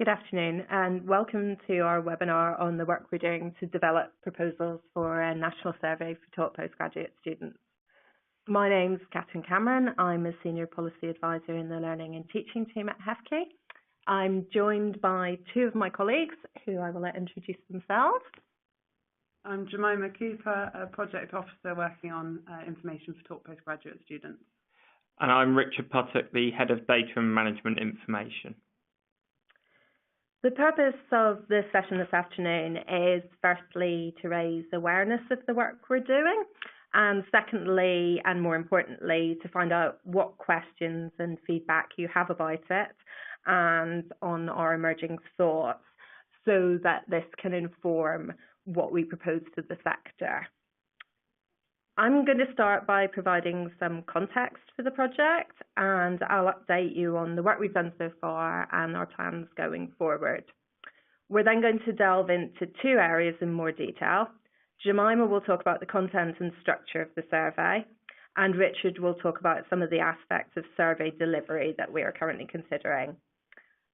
Good afternoon and welcome to our webinar on the work we're doing to develop proposals for a national survey for taught postgraduate students. My name's Catherine Cameron. I'm a Senior Policy Advisor in the Learning and Teaching team at HEFCE. I'm joined by two of my colleagues who I will let introduce themselves. I'm Jemima Cooper, a Project Officer working on information for taught postgraduate students. And I'm Richard Puttock, the Head of Data and Management Information. The purpose of this session this afternoon is firstly to raise awareness of the work we're doing, and secondly, and more importantly, to find out what questions and feedback you have about it and on our emerging thoughts so that this can inform what we propose to the sector. I'm going to start by providing some context for the project, and I'll update you on the work we've done so far and our plans going forward. We're then going to delve into two areas in more detail. Jemima will talk about the content and structure of the survey, and Richard will talk about some of the aspects of survey delivery that we are currently considering,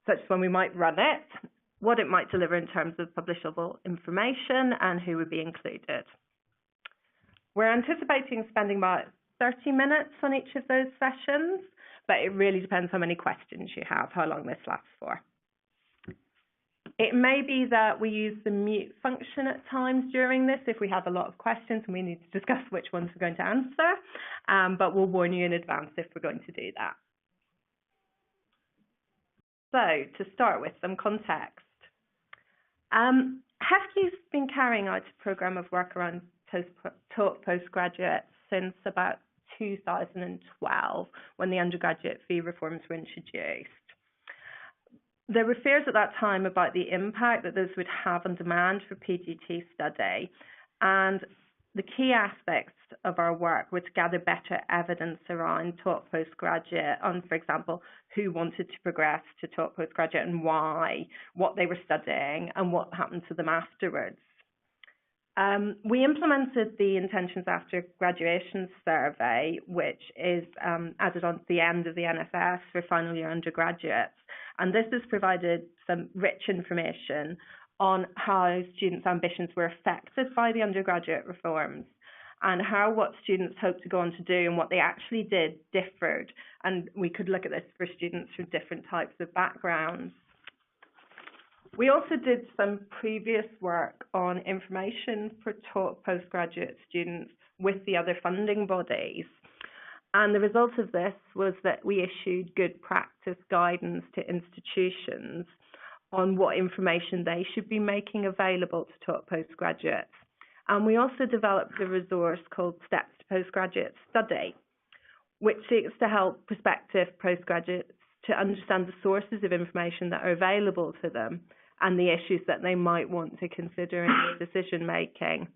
such as when we might run it, what it might deliver in terms of publishable information, and who would be included. We're anticipating spending about 30 minutes on each of those sessions, but it really depends how many questions you have, how long this lasts for. It may be that we use the mute function at times during this if we have a lot of questions and we need to discuss which ones we're going to answer, but we'll warn you in advance if we're going to do that. So, to start with some context. HEFCE's been carrying out a programme of work around taught postgraduates since about 2012, when the undergraduate fee reforms were introduced. There were fears at that time about the impact that those would have on demand for PGT study, and the key aspects of our work were to gather better evidence around taught postgraduate on, for example, who wanted to progress to taught postgraduate and why, what they were studying, and what happened to them afterwards. We implemented the Intentions After Graduation survey, which is added on to the end of the NSS for final year undergraduates. And this has provided some rich information on how students' ambitions were affected by the undergraduate reforms and how what students hoped to go on to do and what they actually did differed. And we could look at this for students from different types of backgrounds. We also did some previous work on information for taught postgraduate students with the other funding bodies. And the result of this was that we issued good practice guidance to institutions on what information they should be making available to taught postgraduates. And we also developed a resource called Steps to Postgraduate Study, which seeks to help prospective postgraduates to understand the sources of information that are available to them and the issues that they might want to consider in their decision making.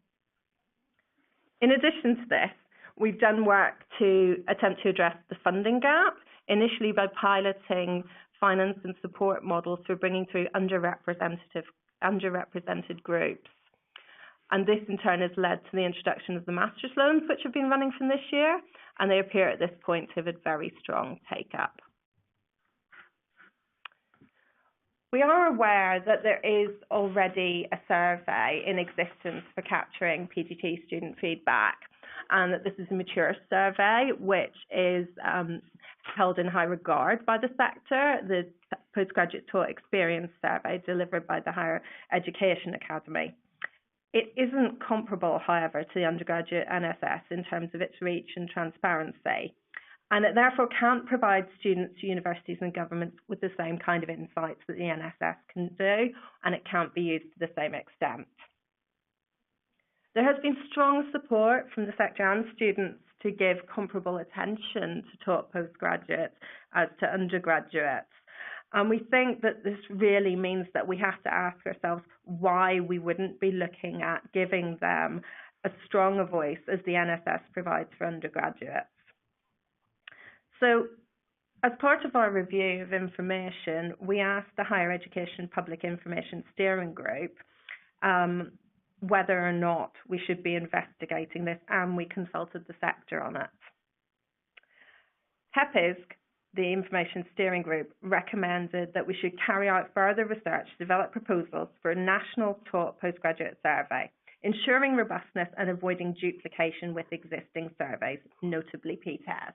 In addition to this, we've done work to attempt to address the funding gap, initially by piloting finance and support models for bringing through underrepresented groups. And this in turn has led to the introduction of the master's loans, which have been running from this year, and they appear at this point to have had very strong take-up. We are aware that there is already a survey in existence for capturing PGT student feedback, and that this is a mature survey which is held in high regard by the sector, the Postgraduate Taught Experience Survey delivered by the Higher Education Academy. It isn't comparable, however, to the undergraduate NSS in terms of its reach and transparency, and it therefore can't provide students, universities and governments with the same kind of insights that the NSS can do, and it can't be used to the same extent. There has been strong support from the sector and students to give comparable attention to taught postgraduates as to undergraduates. And we think that this really means that we have to ask ourselves why we wouldn't be looking at giving them as strong a voice as the NSS provides for undergraduates. So, as part of our review of information, we asked the Higher Education Public Information Steering Group whether or not we should be investigating this, and we consulted the sector on it. HEPISC the Information Steering Group recommended that we should carry out further research to develop proposals for a national taught postgraduate survey, ensuring robustness and avoiding duplication with existing surveys, notably PTES.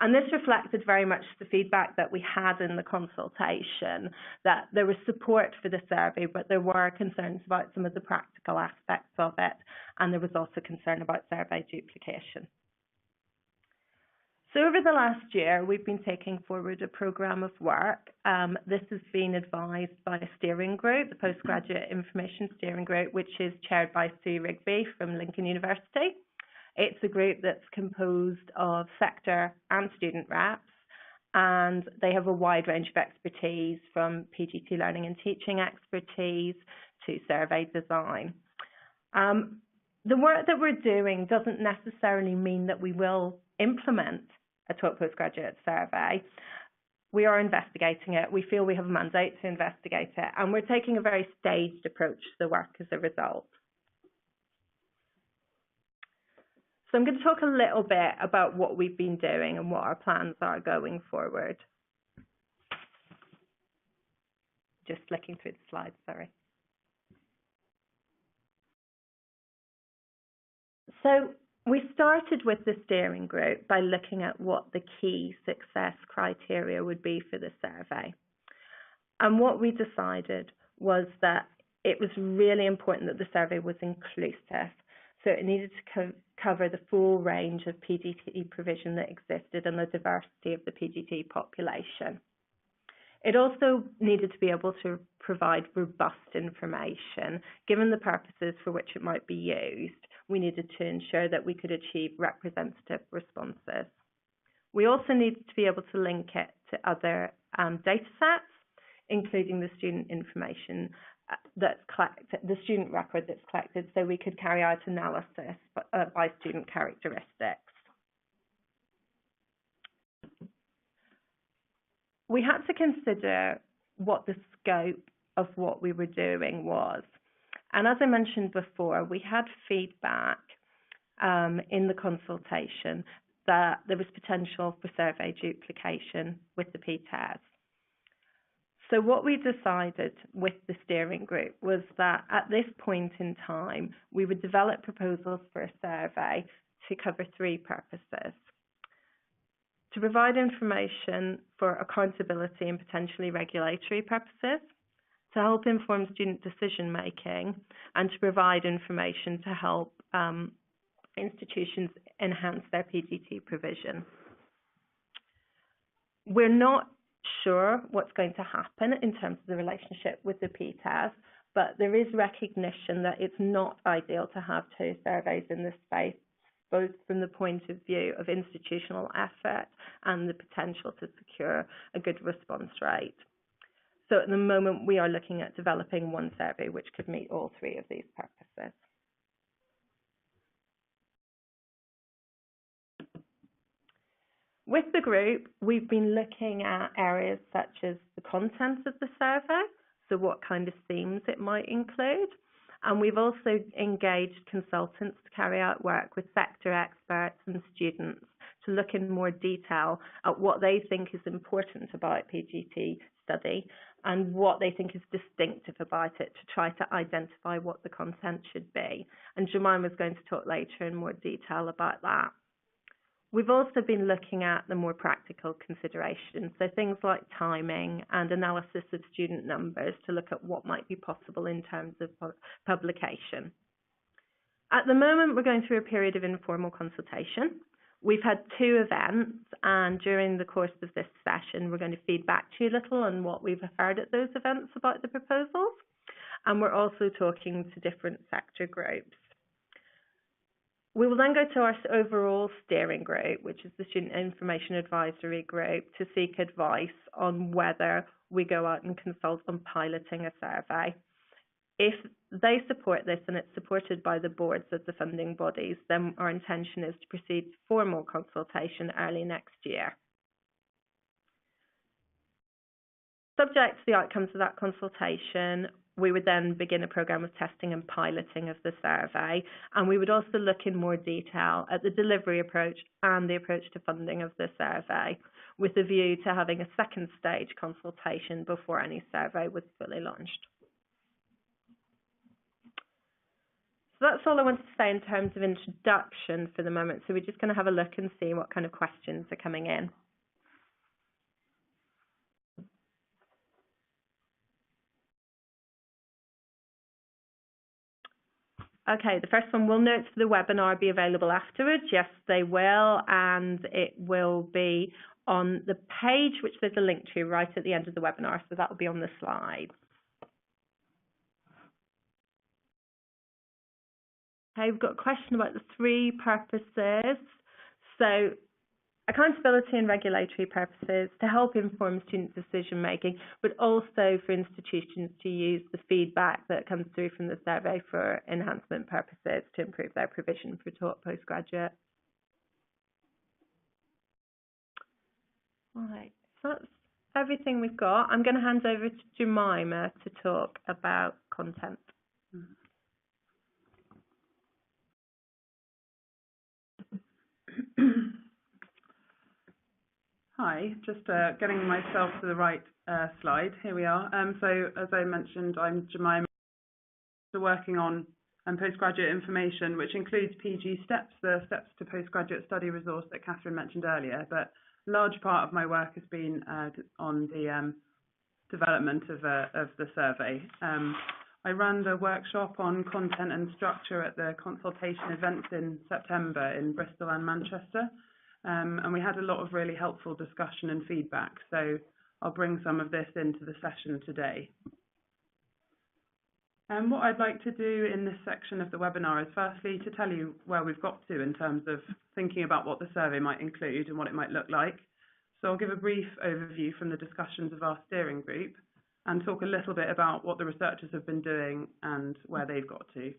And this reflected very much the feedback that we had in the consultation, that there was support for the survey, but there were concerns about some of the practical aspects of it, and there was also concern about survey duplication. So over the last year, we've been taking forward a programme of work. This has been advised by a steering group, the Postgraduate Information Steering Group, which is chaired by Sue Rigby from Lincoln University. It's a group that's composed of sector and student reps, and they have a wide range of expertise, from PGT learning and teaching expertise to survey design. The work that we're doing doesn't necessarily mean that we will implement a taught postgraduate survey. We are investigating it. We feel we have a mandate to investigate it, and we're taking a very staged approach to the work as a result. So I'm going to talk a little bit about what we've been doing and what our plans are going forward. Just flicking through the slides, sorry. So we started with the steering group by looking at what the key success criteria would be for the survey. And what we decided was that it was really important that the survey was inclusive. So it needed to cover the full range of PGT provision that existed and the diversity of the PGT population. It also needed to be able to provide robust information. Given the purposes for which it might be used, we needed to ensure that we could achieve representative responses. We also needed to be able to link it to other data sets, including the student information that's collected, the student record that's collected, so we could carry out analysis by student characteristics. We had to consider what the scope of what we were doing was. And as I mentioned before, we had feedback in the consultation that there was potential for survey duplication with the PTES. So what we decided with the steering group was that at this point in time, we would develop proposals for a survey to cover three purposes: to provide information for accountability and potentially regulatory purposes, to help inform student decision making, and to provide information to help institutions enhance their PGT provision. We're not sure what's going to happen in terms of the relationship with the PTES, but there is recognition that it's not ideal to have two surveys in this space, both from the point of view of institutional effort and the potential to secure a good response rate. So at the moment, we are looking at developing one survey which could meet all three of these purposes. With the group, we've been looking at areas such as the contents of the survey, so what kind of themes it might include. And we've also engaged consultants to carry out work with sector experts and students to look in more detail at what they think is important about PGT study and what they think is distinctive about it, to try to identify what the content should be. And Jemima is going to talk later in more detail about that. We've also been looking at the more practical considerations, so things like timing and analysis of student numbers to look at what might be possible in terms of publication. At the moment, we're going through a period of informal consultation. We've had 2 events, and during the course of this session, we're going to feed back to you a little on what we've heard at those events about the proposals. And we're also talking to different sector groups. We will then go to our overall steering group, which is the Student Information Advisory Group, to seek advice on whether we go out and consult on piloting a survey. If they support this and it's supported by the boards of the funding bodies, then our intention is to proceed to formal consultation early next year. Subject to the outcomes of that consultation, we would then begin a programme of testing and piloting of the survey, and we would also look in more detail at the delivery approach and the approach to funding of the survey. with a view to having a second stage consultation before any survey was fully launched. So that's all I wanted to say in terms of introduction for the moment. So we're just going to have a look and see what kind of questions are coming in. Okay, the first one, will notes for the webinar be available afterwards? Yes, they will, and it will be on the page, which there's a link to right at the end of the webinar, so that will be on the slide. Okay, we've got a question about the 3 purposes. So, accountability and regulatory purposes to help inform student decision making, but also for institutions to use the feedback that comes through from the survey for enhancement purposes to improve their provision for taught postgraduate. All right, so that's everything we've got. I'm going to hand over to Jemima to talk about content. Hi, just getting myself to the right slide. Here we are. So as I mentioned, I'm Jemima, working on postgraduate information, which includes PG steps, the steps to postgraduate study resource that Catherine mentioned earlier. But a large part of my work has been on the development of the survey. I ran the workshop on content and structure at the consultation events in September in Bristol and Manchester. And we had a lot of really helpful discussion and feedback, so I'll bring some of this into the session today. And what I'd like to do in this section of the webinar is firstly to tell you where we've got to in terms of thinking about what the survey might include and what it might look like. So I'll give a brief overview from the discussions of our steering group and talk a little bit about what the researchers have been doing and where they've got to.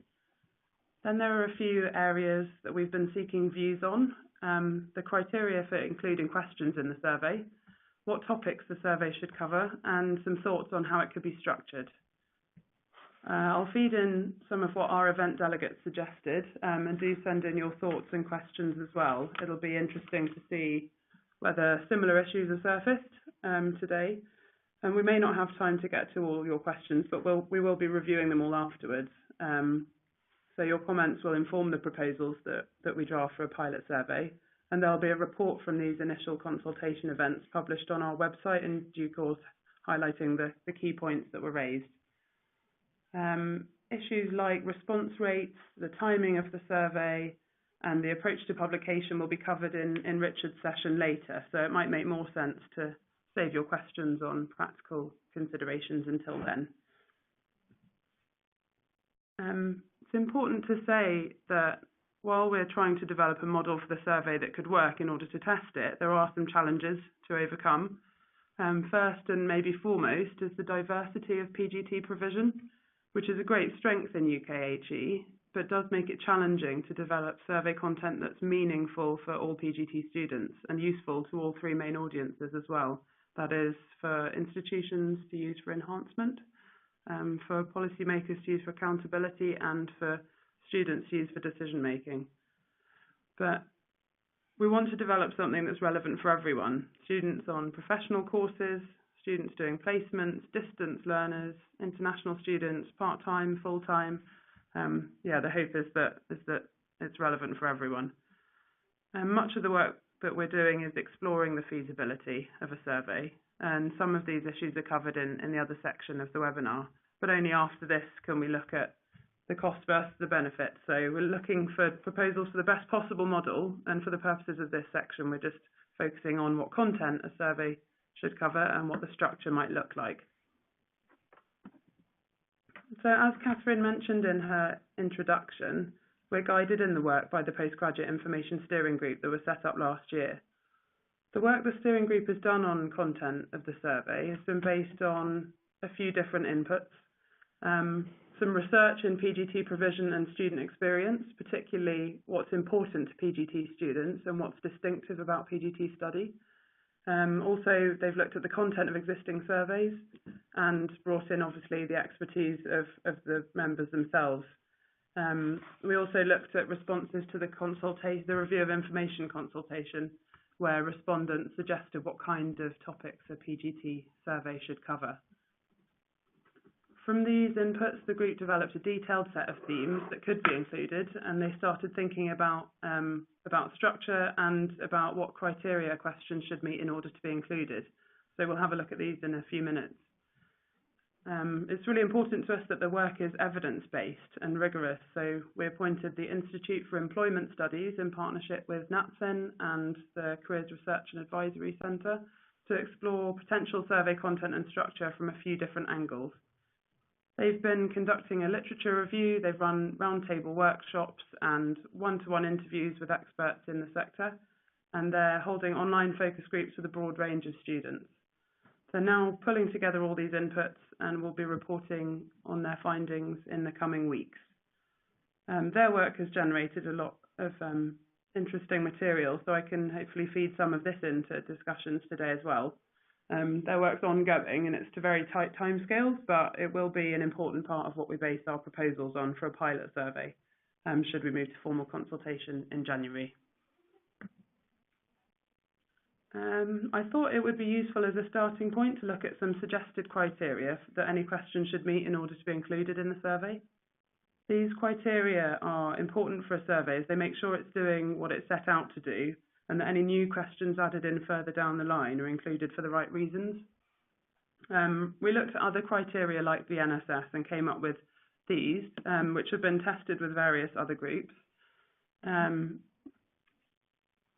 Then there are a few areas that we've been seeking views on. The criteria for including questions in the survey, what topics the survey should cover, and some thoughts on how it could be structured. I'll feed in some of what our event delegates suggested, and do send in your thoughts and questions as well. It'll be interesting to see whether similar issues are surfaced today. And we may not have time to get to all your questions, but we will be reviewing them all afterwards. So your comments will inform the proposals that we draft for a pilot survey, and there'll be a report from these initial consultation events published on our website in due course, highlighting the key points that were raised. Issues like response rates, the timing of the survey, and the approach to publication will be covered in Richard's session later, so it might make more sense to save your questions on practical considerations until then. It's important to say that while we're trying to develop a model for the survey that could work in order to test it, there are some challenges to overcome. First and maybe foremost is the diversity of PGT provision, which is a great strength in UKHE, but does make it challenging to develop survey content that's meaningful for all PGT students and useful to all 3 main audiences as well. That is, for institutions to use for enhancement, for policymakers to use for accountability, and for students to use for decision making. But we want to develop something that's relevant for everyone: students on professional courses, students doing placements, distance learners, international students, part-time, full-time. The hope is that it's relevant for everyone. Much of the work that we're doing is exploring the feasibility of a survey, and some of these issues are covered in the other section of the webinar, but only after this can we look at the cost versus the benefit. So we're looking for proposals for the best possible model, and for the purposes of this section we're just focusing on what content a survey should cover and what the structure might look like. So as Catherine mentioned in her introduction, we're guided in the work by the Postgraduate Information Steering Group that was set up last year. The work the steering group has done on content of the survey has been based on a few different inputs. Some research in PGT provision and student experience, particularly what's important to PGT students and what's distinctive about PGT study. Also, they've looked at the content of existing surveys and brought in, obviously, the expertise of the members themselves. We also looked at responses to the review of information consultation, where respondents suggested what kind of topics a PGT survey should cover. From these inputs, the group developed a detailed set of themes that could be included, and they started thinking about structure and about what criteria questions should meet in order to be included. So we'll have a look at these in a few minutes. It's really important to us that the work is evidence-based and rigorous, so we appointed the Institute for Employment Studies in partnership with NatFin and the Careers Research and Advisory Centre to explore potential survey content and structure from a few different angles. They've been conducting a literature review, they've run roundtable workshops and one-to-one interviews with experts in the sector, and they're holding online focus groups with a broad range of students. They're now pulling together all these inputs and will be reporting on their findings in the coming weeks. Their work has generated a lot of interesting material, so I can hopefully feed some of this into discussions today as well. Their work's ongoing and it's to very tight timescales, but it will be an important part of what we base our proposals on for a pilot survey, should we move to formal consultation in January. I thought it would be useful as a starting point to look at some suggested criteria that any question should meet in order to be included in the survey. These criteria are important for a survey as they make sure it's doing what it set out to do, and that any new questions added in further down the line are included for the right reasons. We looked at other criteria like the NSS and came up with these, which have been tested with various other groups.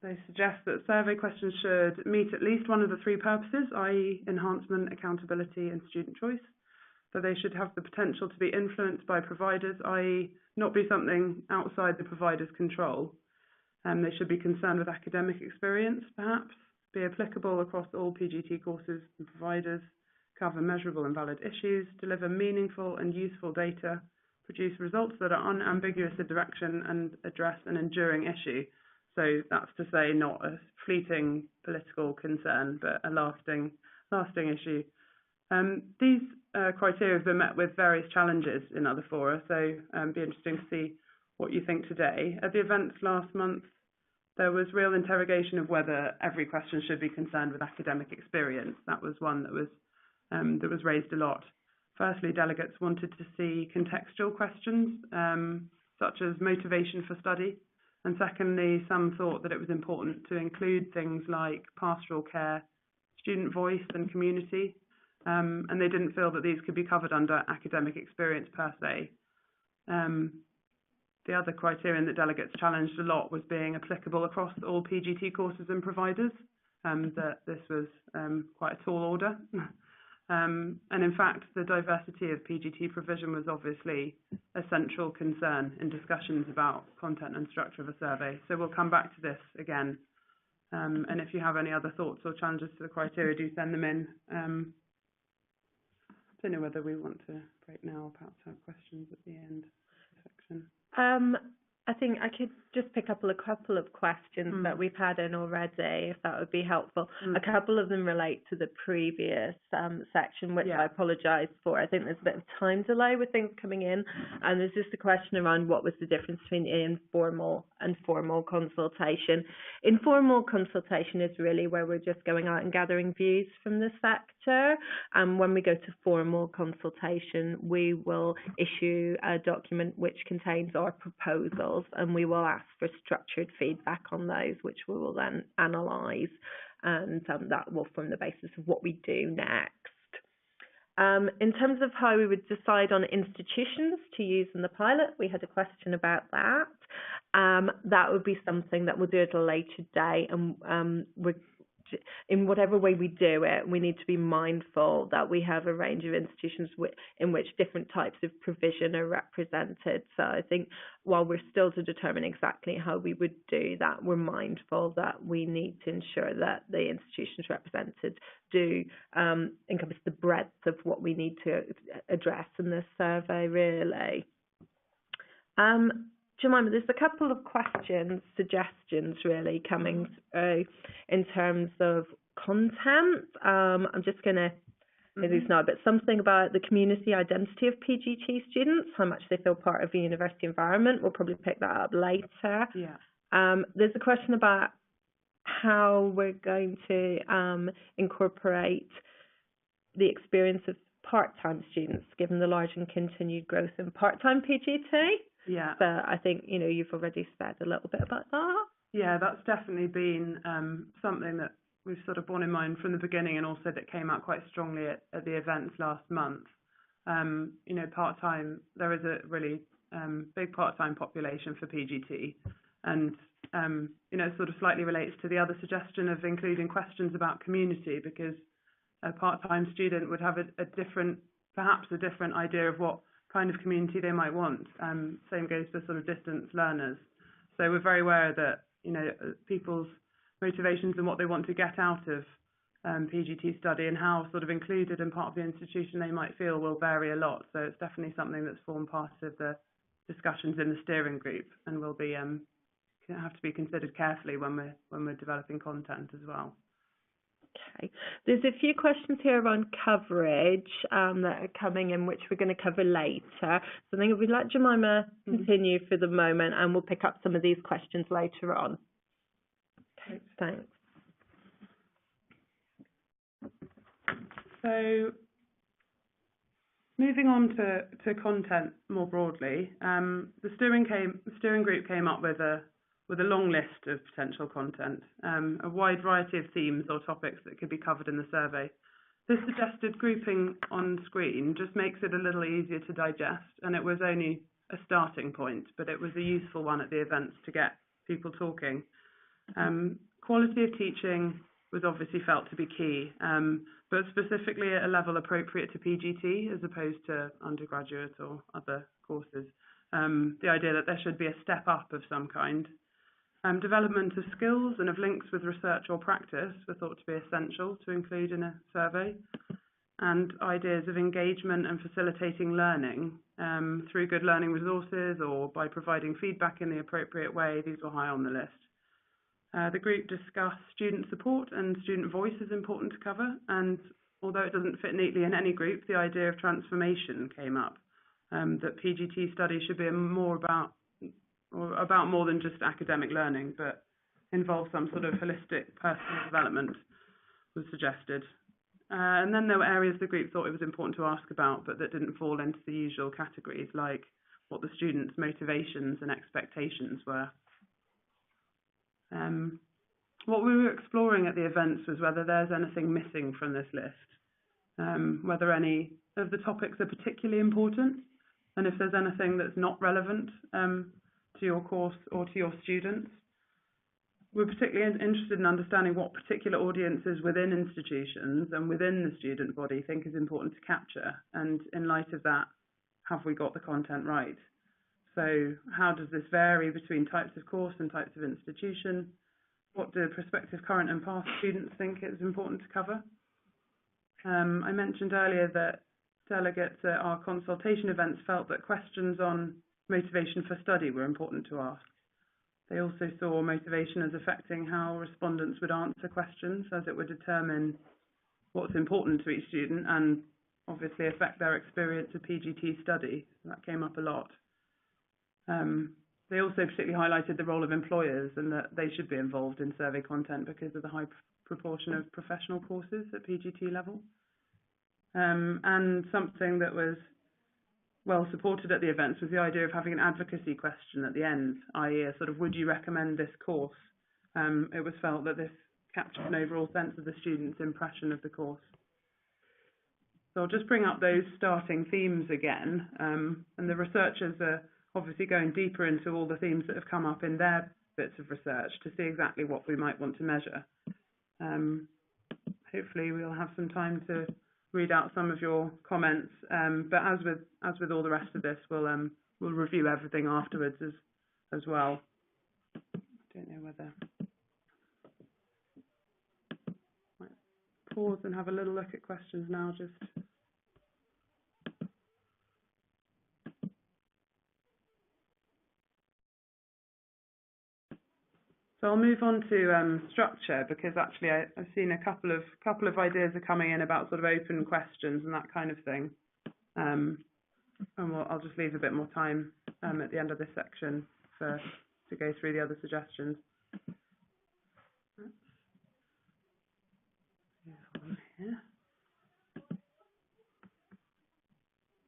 They suggest that survey questions should meet at least one of the three purposes, i.e. enhancement, accountability and student choice. That they should have the potential to be influenced by providers, i.e. not be something outside the provider's control. They should be concerned with academic experience, perhaps, be applicable across all PGT courses and providers, cover measurable and valid issues, deliver meaningful and useful data, produce results that are unambiguous in direction and address an enduring issue. So that's to say not a fleeting political concern, but a lasting issue. These criteria have been met with various challenges in other fora, so it'd be interesting to see what you think today. At the events last month, there was real interrogation of whether every question should be concerned with academic experience. That was one that was raised a lot. Firstly, delegates wanted to see contextual questions, such as motivation for study. And secondly, some thought that it was important to include things like pastoral care, student voice and community. And they didn't feel that these could be covered under academic experience per se. The other criterion that delegates challenged a lot was being applicable across all PGT courses and providers, that this was quite a tall order. And in fact, the diversity of PGT provision was obviously a central concern in discussions about content and structure of a survey. So we'll come back to this again. And if you have any other thoughts or challenges to the criteria, do send them in. I don't know whether we want to break now or perhaps have questions at the end of the section. I think I could just pick up a couple of questions that we've had in already, if that would be helpful. A couple of them relate to the previous section, which I apologise for. I think there's a bit of time delay with things coming in, and there's just a question around what was the difference between informal and formal consultation. Informal consultation is really where we're just going out and gathering views from the sector, and when we go to formal consultation, we will issue a document which contains our proposals, and we will ask for structured feedback on those, which we will then analyse, and that will form the basis of what we do next. In terms of how we would decide on institutions to use in the pilot, we had a question about that. That would be something that we'll do at a later date, and in whatever way we do it, we need to be mindful that we have a range of institutions in which different types of provision are represented. So I think while we're still to determine exactly how we would do that, we're mindful that we need to ensure that the institutions represented do encompass the breadth of what we need to address in this survey, really. Jemima, there's a couple of questions, suggestions really coming through in terms of content. I'm just going to say these now, but something about the community identity of PGT students, how much they feel part of the university environment. We'll probably pick that up later. Yeah. There's a question about how we're going to incorporate the experience of part-time students, given the large and continued growth in part-time PGT. Yeah. So I think, you've already said a little bit about that. Yeah, that's definitely been something that we've sort of borne in mind from the beginning, and also that came out quite strongly at the events last month. Part-time, there is a really big part-time population for PGT, and it sort of slightly relates to the other suggestion of including questions about community, because a part-time student would have perhaps a different idea of what kind of community they might want. Same goes for sort of distance learners. So we're very aware that, people's motivations and what they want to get out of PGT study and how sort of included and part of the institution they might feel will vary a lot. So it's definitely something that's formed part of the discussions in the steering group, and will be have to be considered carefully when we're developing content as well. Okay. There's a few questions here on coverage that are coming in, which we're going to cover later. So I think we'd let Jemima continue for the moment, and we'll pick up some of these questions later on. Okay, thanks. So moving on to content more broadly, the steering group came up with a long list of potential content, a wide variety of themes or topics that could be covered in the survey. This suggested grouping on screen just makes it a little easier to digest, and it was only a starting point, but it was a useful one at the events to get people talking. Quality of teaching was obviously felt to be key, but specifically at a level appropriate to PGT as opposed to undergraduate or other courses. The idea that there should be a step up of some kind. Development of skills and of links with research or practice were thought to be essential to include in a survey, and ideas of engagement and facilitating learning through good learning resources or by providing feedback in the appropriate way. These were high on the list. The group discussed student support and student voice is important to cover, and although it doesn't fit neatly in any group, the idea of transformation came up, that PGT study should be more about more than just academic learning, but involve some sort of holistic personal development was suggested. And then there were areas the group thought it was important to ask about, but that didn't fall into the usual categories, like what the students' motivations and expectations were. What we were exploring at the events was whether there's anything missing from this list, whether any of the topics are particularly important, and if there's anything that's not relevant to your course or to your students. We're particularly interested in understanding what particular audiences within institutions and within the student body think is important to capture, and in light of that, have we got the content right? So how does this vary between types of course and types of institution? What do prospective, current and past students think is important to cover? I mentioned earlier that delegates at our consultation events felt that questions on motivation for study were important to ask. They also saw motivation as affecting how respondents would answer questions, as it would determine what's important to each student and obviously affect their experience of PGT study. That came up a lot. They also particularly highlighted the role of employers and that they should be involved in survey content because of the high proportion of professional courses at PGT level. And something that was well supported at the events was the idea of having an advocacy question at the end, i.e. sort of, would you recommend this course? It was felt that this captured an overall sense of the student's impression of the course. So I'll just bring up those starting themes again, and the researchers are obviously going deeper into all the themes that have come up in their bits of research to see exactly what we might want to measure. Hopefully we'll have some time to read out some of your comments, but as with all the rest of this, we'll review everything afterwards as well. I don't know whether I might pause and have a little look at questions now. So I'll move on to structure, because actually I've seen a couple of ideas are coming in about sort of open questions and that kind of thing. And I'll just leave a bit more time at the end of this section to go through the other suggestions.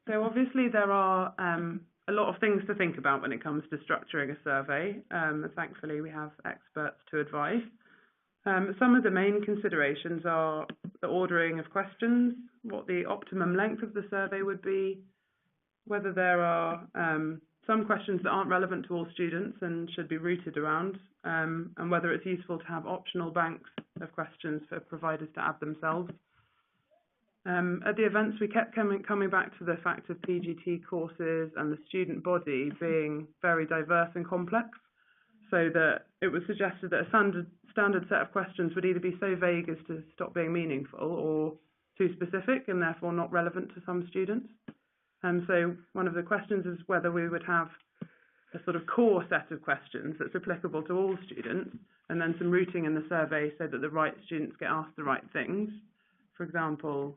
So obviously there are a lot of things to think about when it comes to structuring a survey. Thankfully we have experts to advise. Some of the main considerations are the ordering of questions, what the optimum length of the survey would be, whether there are some questions that aren't relevant to all students and should be routed around, and whether it's useful to have optional banks of questions for providers to add themselves. At the events, we kept coming back to the fact of PGT courses and the student body being very diverse and complex, so that it was suggested that a standard set of questions would either be so vague as to stop being meaningful or too specific and therefore not relevant to some students. So one of the questions is whether we would have a sort of core set of questions that's applicable to all students, and then some routing in the survey so that the right students get asked the right things. For example,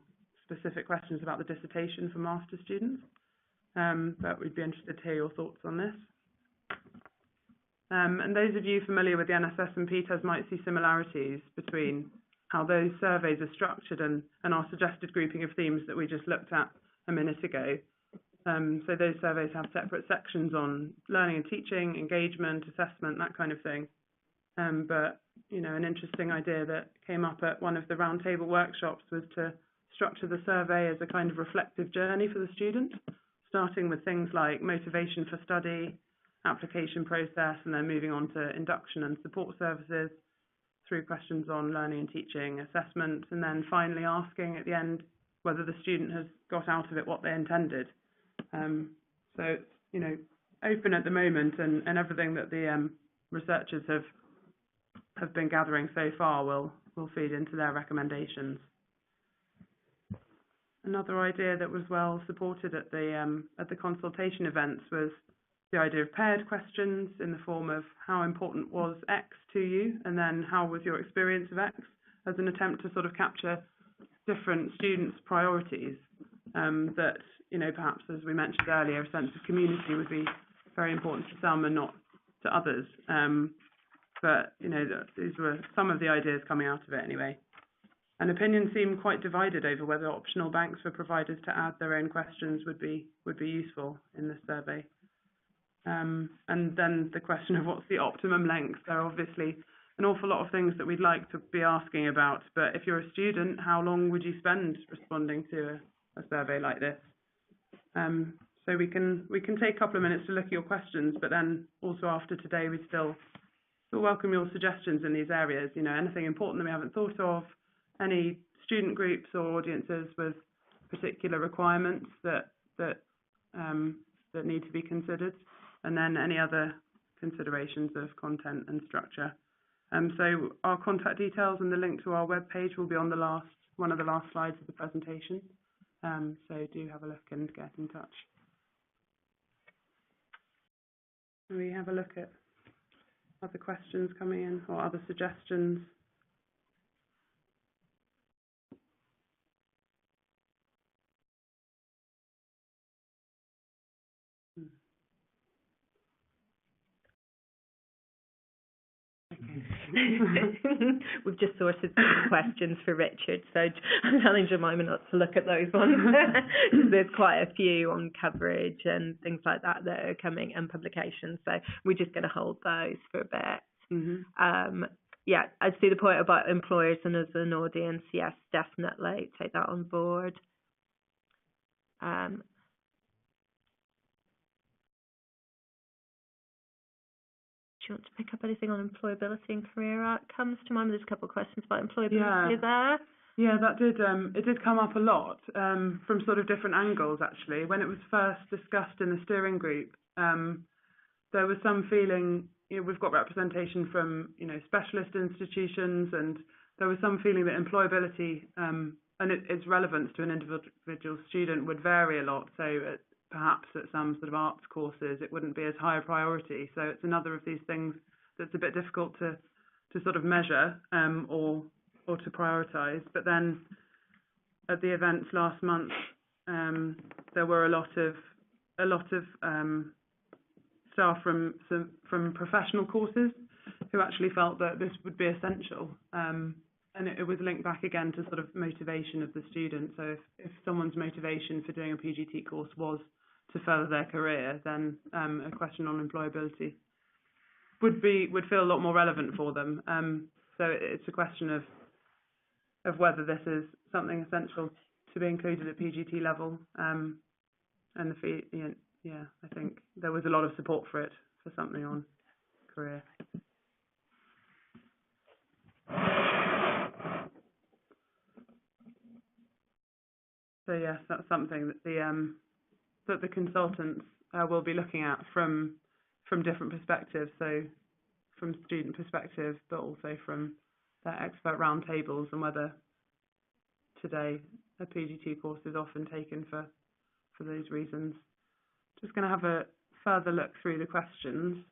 specific questions about the dissertation for master's students. But we'd be interested to hear your thoughts on this. And those of you familiar with the NSS and PTES might see similarities between how those surveys are structured and our suggested grouping of themes that we just looked at a minute ago. So those surveys have separate sections on learning and teaching, engagement, assessment, that kind of thing. But, you know, an interesting idea that came up at one of the roundtable workshops was to structure the survey as a kind of reflective journey for the student, starting with things like motivation for study, application process, and then moving on to induction and support services, through questions on learning and teaching, assessment, and then finally asking at the end whether the student has got out of it what they intended. So it's, you know, open at the moment, and everything that the researchers have been gathering so far will feed into their recommendations. Another idea that was well supported at the consultation events was the idea of paired questions in the form of how important was X to you, and then how was your experience of X, as an attempt to sort of capture different students' priorities. That, you know, perhaps, as we mentioned earlier, a sense of community would be very important to some and not to others. But, you know, these were some of the ideas coming out of it anyway. And opinions seem quite divided over whether optional banks for providers to add their own questions would be useful in this survey. And then the question of what's the optimum length. There are obviously an awful lot of things that we'd like to be asking about, but if you're a student, how long would you spend responding to a survey like this? So we can take a couple of minutes to look at your questions, but then also after today, we still welcome your suggestions in these areas. You know, anything important that we haven't thought of, any student groups or audiences with particular requirements that need to be considered, and then any other considerations of content and structure. So our contact details and the link to our webpage will be on one of the last slides of the presentation. So do have a look and get in touch. We have a look at other questions coming in or other suggestions. We've just sorted some questions for Richard, so I'm telling Jemima not to look at those ones. There's quite a few on coverage and things like that are coming, and publications, so we're just going to hold those for a bit. Yeah, I see the point about employers and as an audience. Yes, definitely take that on board. Do you want to pick up anything on employability and career outcomes? To mind, there's a couple of questions about employability there. Yeah, that did. It did come up a lot from sort of different angles. Actually, when it was first discussed in the steering group, there was some feeling. You know, we've got representation from, you know, specialist institutions, and there was some feeling that employability and its relevance to an individual student would vary a lot. So perhaps at some sort of arts courses, it wouldn't be as high a priority. So it's another of these things that's a bit difficult to sort of measure or to prioritise. But then at the events last month, there were a lot of staff from professional courses who actually felt that this would be essential. And it was linked back again to sort of motivation of the student. So if someone's motivation for doing a PGT course was to further their career, then a question on employability would feel a lot more relevant for them. So it's a question of whether this is something essential to be included at PGT level. And the fee, yeah, I think there was a lot of support for it, for something on career. So yes, that's something that the consultants will be looking at from different perspectives. So from student perspective, but also from their expert roundtables, and whether today a PGT course is often taken for those reasons. Just going to have a further look through the questions.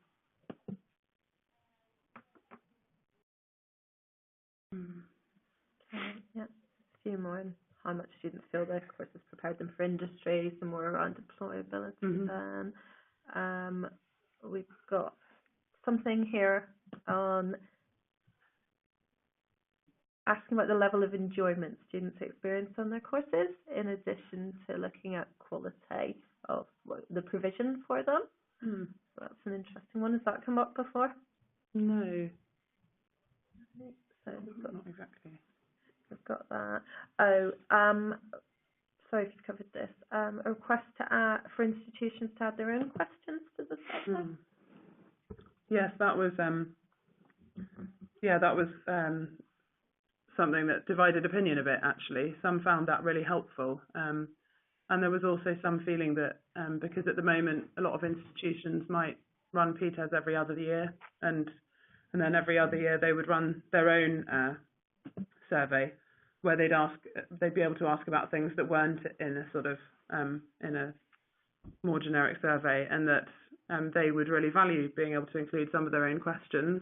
Yeah, a few more on how much students feel their courses prepared them for industry, some more around employability then. We've got something here on asking about the level of enjoyment students experience on their courses, in addition to looking at quality of the provision for them. So that's an interesting one. Has that come up before? No. So Not exactly. We've got that. Sorry if you've covered this. A request for institutions to add their own questions to the survey. Yes, that was something that divided opinion a bit, actually. Some found that really helpful, and there was also some feeling that because at the moment a lot of institutions might run PTES every other year, and then every other year they would run their own survey where they'd be able to ask about things that weren't in a sort of in a more generic survey, and that they would really value being able to include some of their own questions,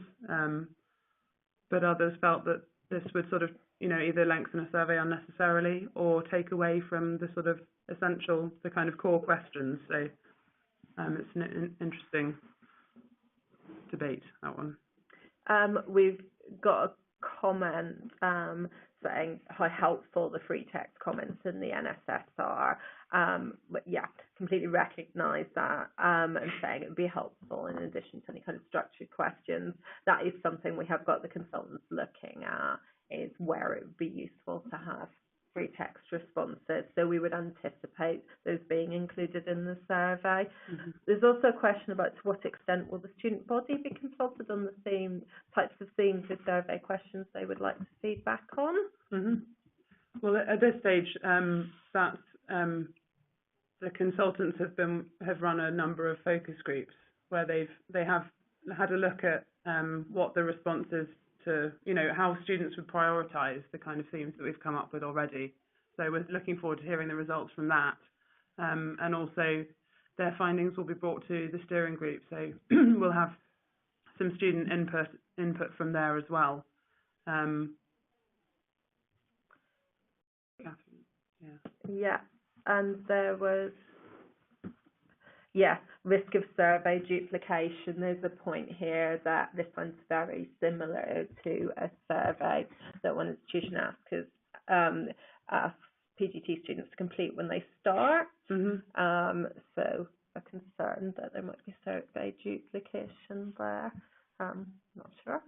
but others felt that this would sort of either lengthen a survey unnecessarily or take away from the sort of essential, the kind of core questions. So it's an interesting debate, that one. We've got a comment saying how helpful the free text comments in the NSS are. But yeah, completely recognise that, and saying it would be helpful in addition to any kind of structured questions. That is something we have got the consultants looking at, is where it would be useful to have free text responses. So we would anticipate those being included in the survey. There's also a question about to what extent will the student body be consulted on the same types of themes of survey questions they would like to feedback on. Well, at this stage, that's the consultants have run a number of focus groups where they have had a look at what the responses to how students would prioritise the kind of themes that we've come up with already. So we're looking forward to hearing the results from that, and also their findings will be brought to the steering group. So we'll have some student input from there as well. Yeah, and there was risk of survey duplication. There's a point here that this one's very similar to a survey that one institution asks PGT students to complete when they start. So a concern that there might be survey duplication there. Not sure.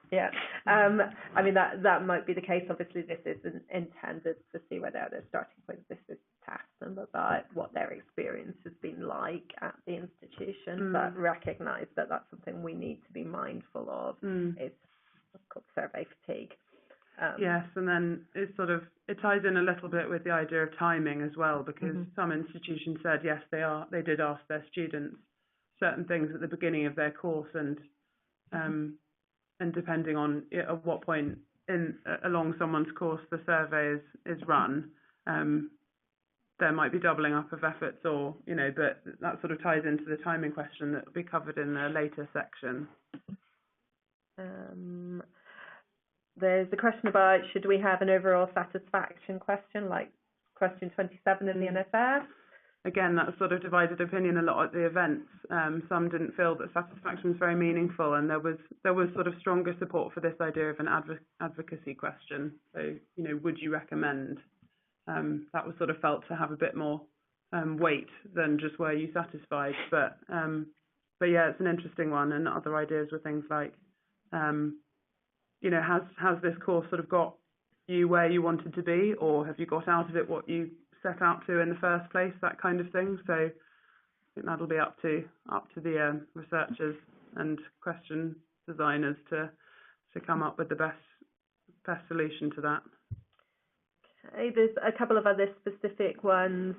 Yeah, I mean that might be the case. Obviously, this isn't intended to see whether their starting point. This is to ask them about what their experience has been like at the institution, but recognise that that's something we need to be mindful of. It's called survey fatigue. Yes, and then it ties in a little bit with the idea of timing as well, because some institutions said yes, they did ask their students certain things at the beginning of their course, and depending on at what point along someone's course the survey is run, there might be doubling up of efforts, or but that sort of ties into the timing question that will be covered in the later section. There's a question about should we have an overall satisfaction question, like question 27 in the NFS? again, that sort of divided opinion a lot at the events. Some didn't feel that satisfaction was very meaningful, and there was sort of stronger support for this idea of an advocacy question. So, would you recommend? That was sort of felt to have a bit more weight than just were you satisfied. But yeah, it's an interesting one. And other ideas were things like, has this course sort of got you where you wanted to be, or have you got out of it what you set out to in the first place, that kind of thing. So I think that'll be up to the researchers and question designers to come up with the best solution to that. Okay, there's a couple of other specific ones.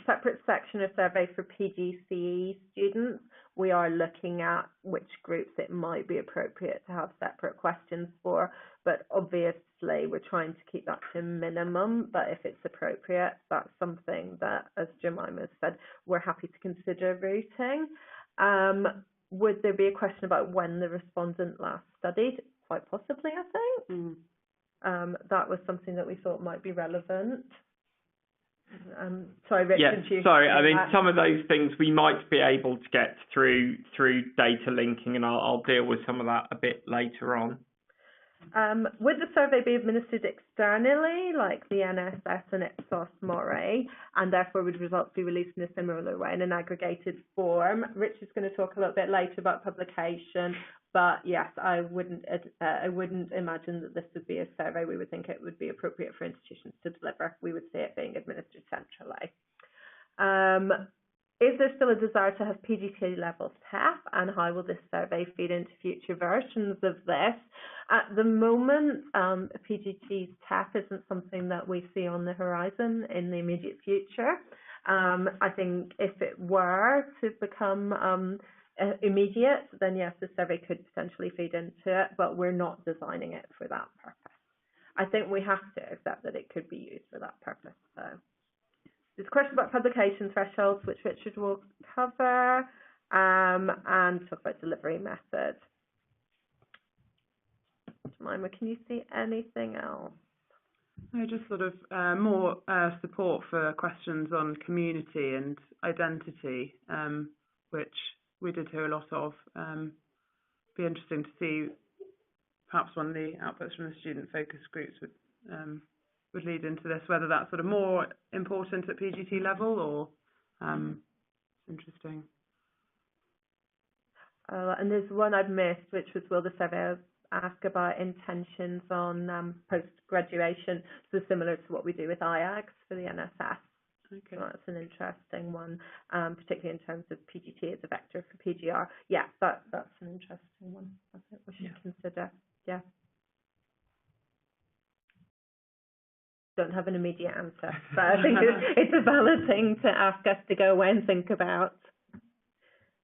Separate section of survey for PGCE students. We are looking at which groups it might be appropriate to have separate questions for, but obviously we're trying to keep that to a minimum, but if it's appropriate, that's something that, as Jemima said, we're happy to consider routing. Would there be a question about when the respondent last studied? Quite possibly, I think. That was something that we thought might be relevant. Sorry, Richard. Yeah, sorry. I mean, some of those things we might be able to get through data linking, and I'll deal with some of that a bit later on. Would the survey be administered externally, like the NSS and Ipsos Mori, and therefore would results be released in a similar way in an aggregated form? Richard's going to talk a little bit later about publication, but yes, I wouldn't imagine that this would be a survey we would think it would be appropriate for institutions to deliver. We would see it being administered centrally. Is there still a desire to have PGT level TEF, and how will this survey feed into future versions of this? At the moment, PGT's TEF isn't something that we see on the horizon in the immediate future. I think if it were to become immediate, then yes, the survey could potentially feed into it, but we're not designing it for that purpose. I think we have to accept that it could be used for that purpose, though. There's a question about publication thresholds, which Richard will cover, and talk about delivery method. Jemima, can you see anything else? No, just sort of more support for questions on community and identity, which we did hear a lot of. Be interesting to see perhaps one of the outputs from the student focus groups would lead into this, whether that's sort of more important at PGT level or interesting. And there's one I've missed, which was, will the survey ask about intentions on post-graduation, so similar to what we do with IAGs for the NSS. Okay. So that's an interesting one, particularly in terms of PGT as a vector for PGR. Yeah, that's an interesting one. I think we should consider. Yeah. Don't have an immediate answer, but I think it's a valid thing to ask us to go away and think about.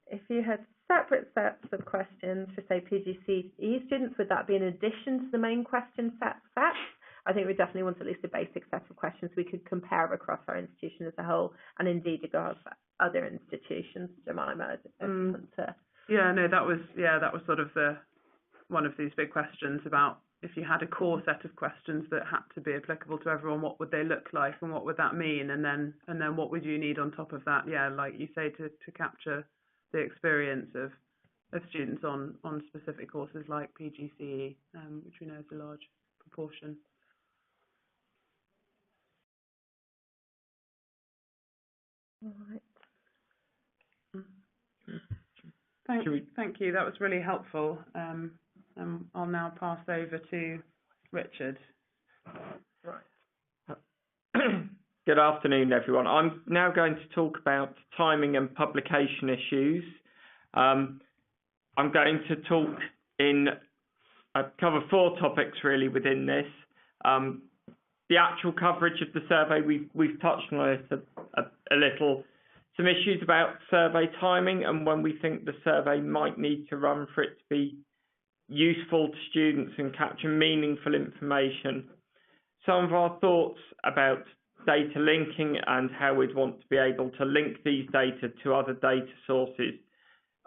If you had separate sets of questions for, say, PGCE students, would that be in addition to the main question set? I think we definitely want at least a basic set of questions we could compare across our institution as a whole, and indeed across other institutions. Jemima, Yeah, no, that was sort of one of these big questions about, if you had a core set of questions that had to be applicable to everyone, what would they look like and what would that mean? And then what would you need on top of that? Yeah, like you say, to capture the experience of students on specific courses like PGCE, which we know is a large proportion. Right. Thank you. That was really helpful. I'll now pass over to Richard. Right. Good afternoon, everyone. I'm now going to talk about timing and publication issues. I'm going to talk cover 4 topics really within this. The actual coverage of the survey, we've touched on it a little. Some issues about survey timing and when we think the survey might need to run for it to be useful to students and capture meaningful information. Some of our thoughts about data linking and how we'd want to be able to link these data to other data sources,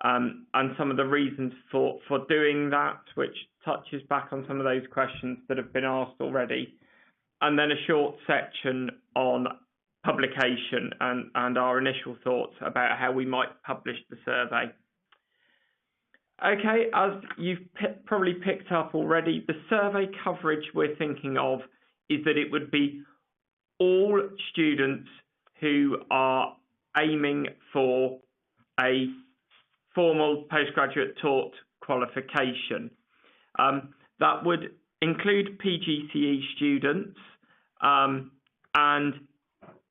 and some of the reasons for doing that, which touches back on some of those questions that have been asked already. And then a short section on publication and our initial thoughts about how we might publish the survey. Okay, as you've probably picked up already, the survey coverage we're thinking of is that it would be all students who are aiming for a formal postgraduate taught qualification. That would include PGCE students and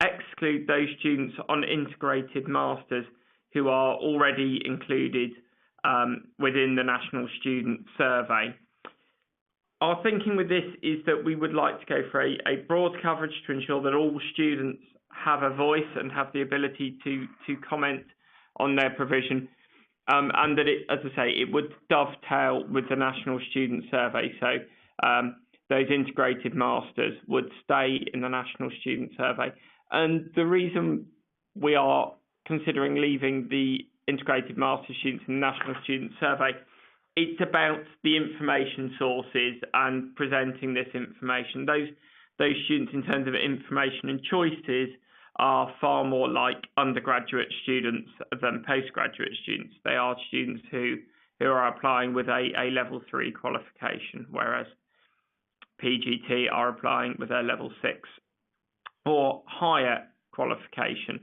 exclude those students on integrated masters who are already included within the National Student Survey. Our thinking with this is that we would like to go for a broad coverage to ensure that all students have a voice and have the ability to comment on their provision, and that, as I say, it would dovetail with the National Student Survey. So those integrated masters would stay in the National Student Survey. And the reason we are considering leaving the integrated master students in the National Student Survey, it's about the information sources and presenting this information. Those students, in terms of information and choices, are far more like undergraduate students than postgraduate students. They are students who are applying with a level 3 qualification, whereas PGT are applying with a level 6 or higher qualification.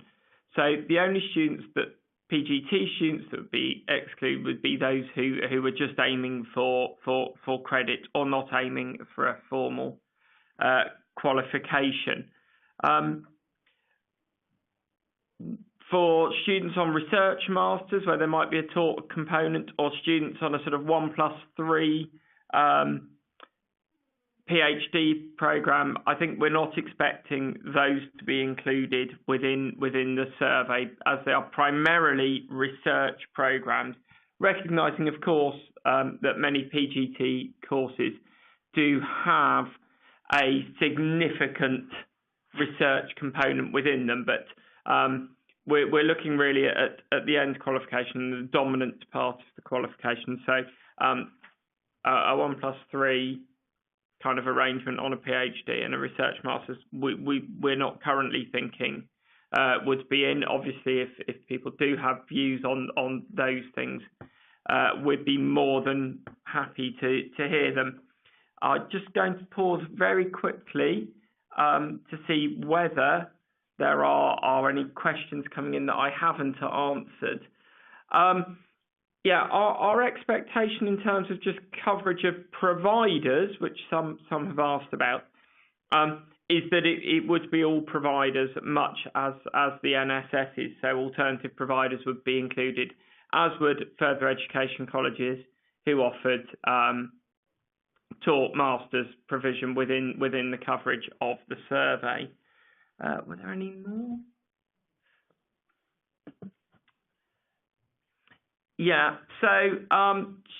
So the only students that PGT students that would be excluded would be those who are just aiming for credit or not aiming for a formal qualification. For students on research masters, where there might be a taught component, or students on a sort of 1+3 PhD program, I think we're not expecting those to be included within the survey, as they are primarily research programs, recognising, of course, that many PGT courses do have a significant research component within them, but we're looking really at the end qualification, the dominant part of the qualification. So a 1+3 kind of arrangement on a PhD and a research master's, we're not currently thinking would be in. Obviously, if people do have views on those things, we'd be more than happy to hear them. I'm just going to pause very quickly to see whether there are any questions coming in that I haven't answered. Our expectation in terms of just coverage of providers, which some have asked about, is that it would be all providers, much as the NSS is. So alternative providers would be included, as would further education colleges who offered taught masters provision within the coverage of the survey. Were there any more? Yeah, so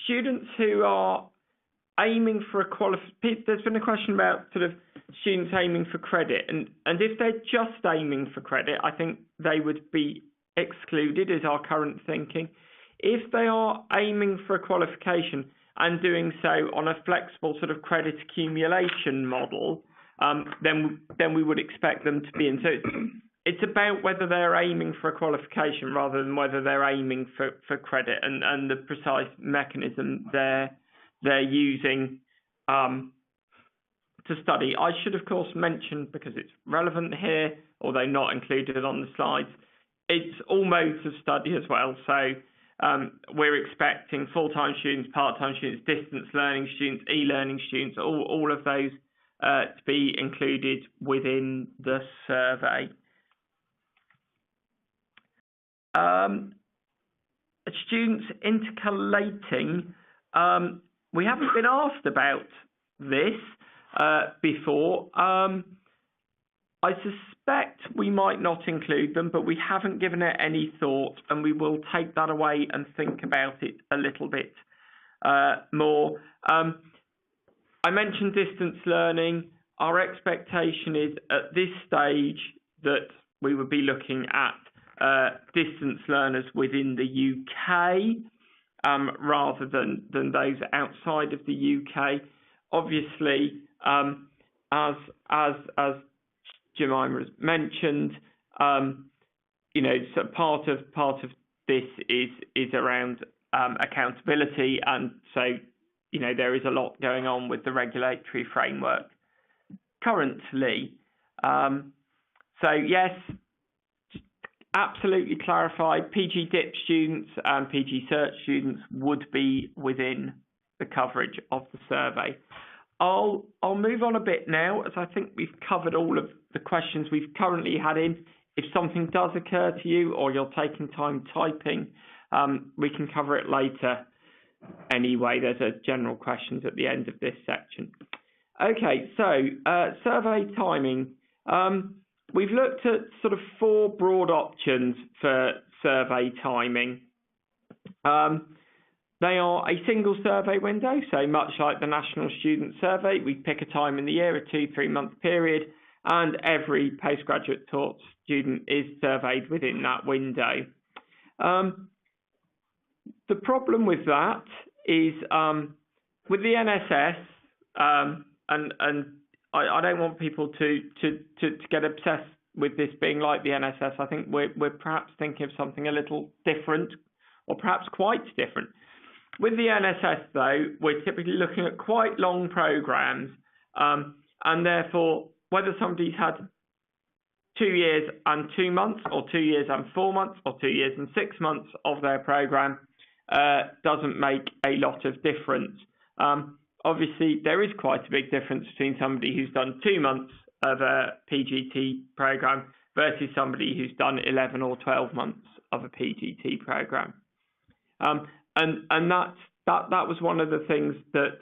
students who are aiming for a there's been a question about sort of students aiming for credit, and if they're just aiming for credit, I think they would be excluded, is our current thinking. If they are aiming for a qualification and doing so on a flexible sort of credit accumulation model, then we would expect them to be in. So it's about whether they're aiming for a qualification rather than whether they're aiming for credit, and the precise mechanism they're using to study. I should, of course, mention, because it's relevant here, although not included on the slides, it's all modes of study as well. So we're expecting full-time students, part-time students, distance learning students, e-learning students, all of those to be included within the survey. Students intercalating, we haven't been asked about this before. I suspect we might not include them, but we haven't given it any thought, and we will take that away and think about it a little bit more. I mentioned distance learning. Our expectation is at this stage that we would be looking at distance learners within the UK rather than those outside of the UK. Obviously, as Jemima has mentioned, so part of this is around accountability, and so there is a lot going on with the regulatory framework currently. So yes, absolutely clarified. PG DIP students and PG Cert students would be within the coverage of the survey. I'll move on a bit now, as I think we've covered all of the questions we've currently had in. If something does occur to you, or you're taking time typing, we can cover it later. Anyway, there's a general questions at the end of this section. Okay, so survey timing. We've looked at sort of 4 broad options for survey timing. They are a single survey window, so much like the National Student Survey, we pick a time in the year, a 2-3 month period, and every postgraduate taught student is surveyed within that window. The problem with that is with the NSS, and I don't want people to get obsessed with this being like the NSS. I think we're perhaps thinking of something a little different, or perhaps quite different. With the NSS, though, we're typically looking at quite long programmes, and therefore, whether somebody's had 2 years and 2 months, or 2 years and 4 months, or 2 years and 6 months of their programme doesn't make a lot of difference. Obviously, there is quite a big difference between somebody who's done 2 months of a PGT programme versus somebody who's done 11 or 12 months of a PGT programme. And that was one of the things that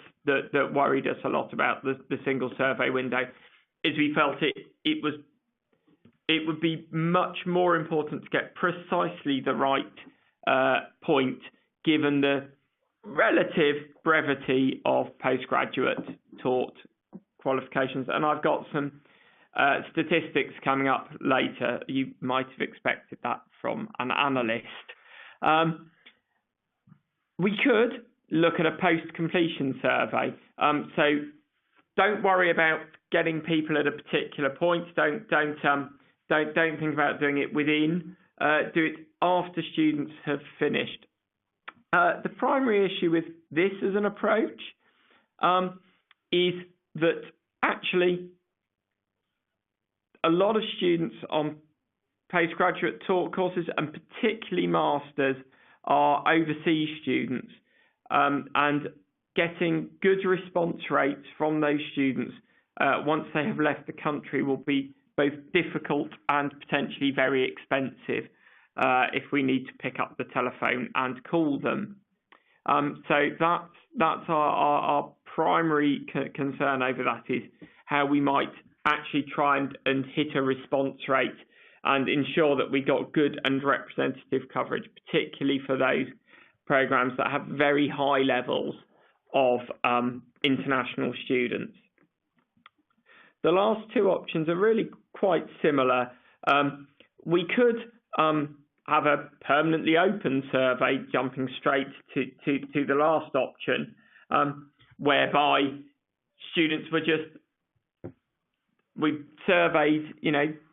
worried us a lot about the single survey window, is we felt it would be much more important to get precisely the right point, given the relative brevity of postgraduate taught qualifications. And I've got some statistics coming up later. You might have expected that from an analyst. We could look at a post-completion survey. So don't worry about getting people at a particular point. Don't think about doing it within. Do it after students have finished. The primary issue with this as an approach is that actually a lot of students on postgraduate taught courses, and particularly masters, are overseas students, and getting good response rates from those students once they have left the country will be both difficult and potentially very expensive if we need to pick up the telephone and call them. So that's our primary concern over that, is how we might actually try and hit a response rate and ensure that we got good and representative coverage, particularly for those programs that have very high levels of international students. The last 2 options are really quite similar. We could have a permanently open survey, jumping straight to the last option, whereby students were we surveyed,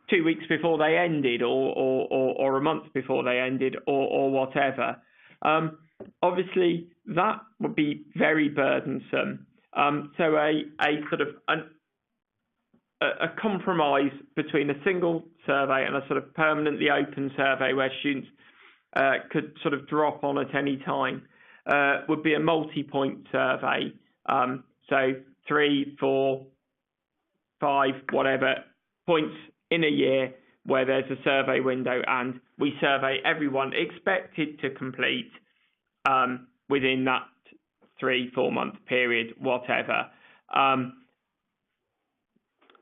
2 weeks before they ended, or a month before they ended, or whatever. Obviously, that would be very burdensome. So a sort of a compromise between a single survey and a sort of permanently open survey where students could sort of drop on at any time would be a multi-point survey. So 3, 4, 5, whatever points in a year where there's a survey window, and we survey everyone expected to complete within that 3-4 month period, whatever.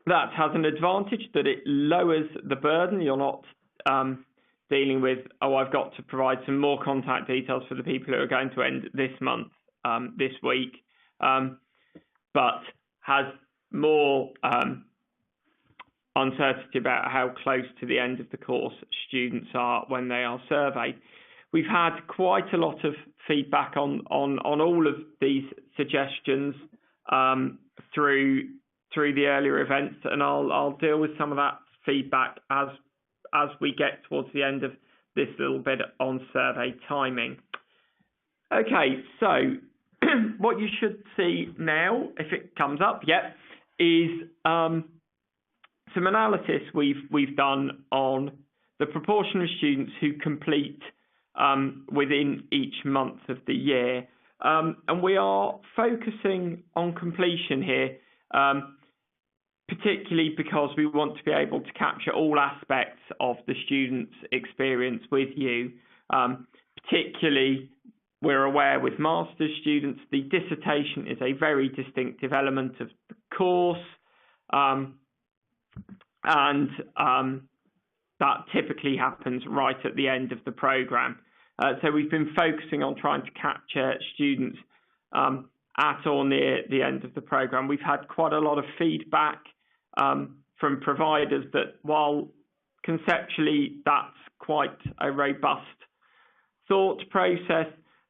That has an advantage that it lowers the burden. You're not dealing with, I've got to provide some more contact details for the people who are going to end this month, this week, but has more uncertainty about how close to the end of the course students are when they are surveyed. We've had quite a lot of feedback on all of these through the earlier events, and I'll deal with some of that feedback as we get towards the end of this little bit on survey timing. Okay, so what you should see now, if it comes up yet, is some analysis we've done on the proportion of students who complete within each month of the year. And we are focusing on completion here, particularly because we want to be able to capture all aspects of the student's experience with you. Particularly, we're aware with master's students, the dissertation is a very distinctive element of the course, and that typically happens right at the end of the programme. So we've been focusing on trying to capture students at or near the end of the programme. We've had quite a lot of feedback from providers that while conceptually that's quite a robust thought process,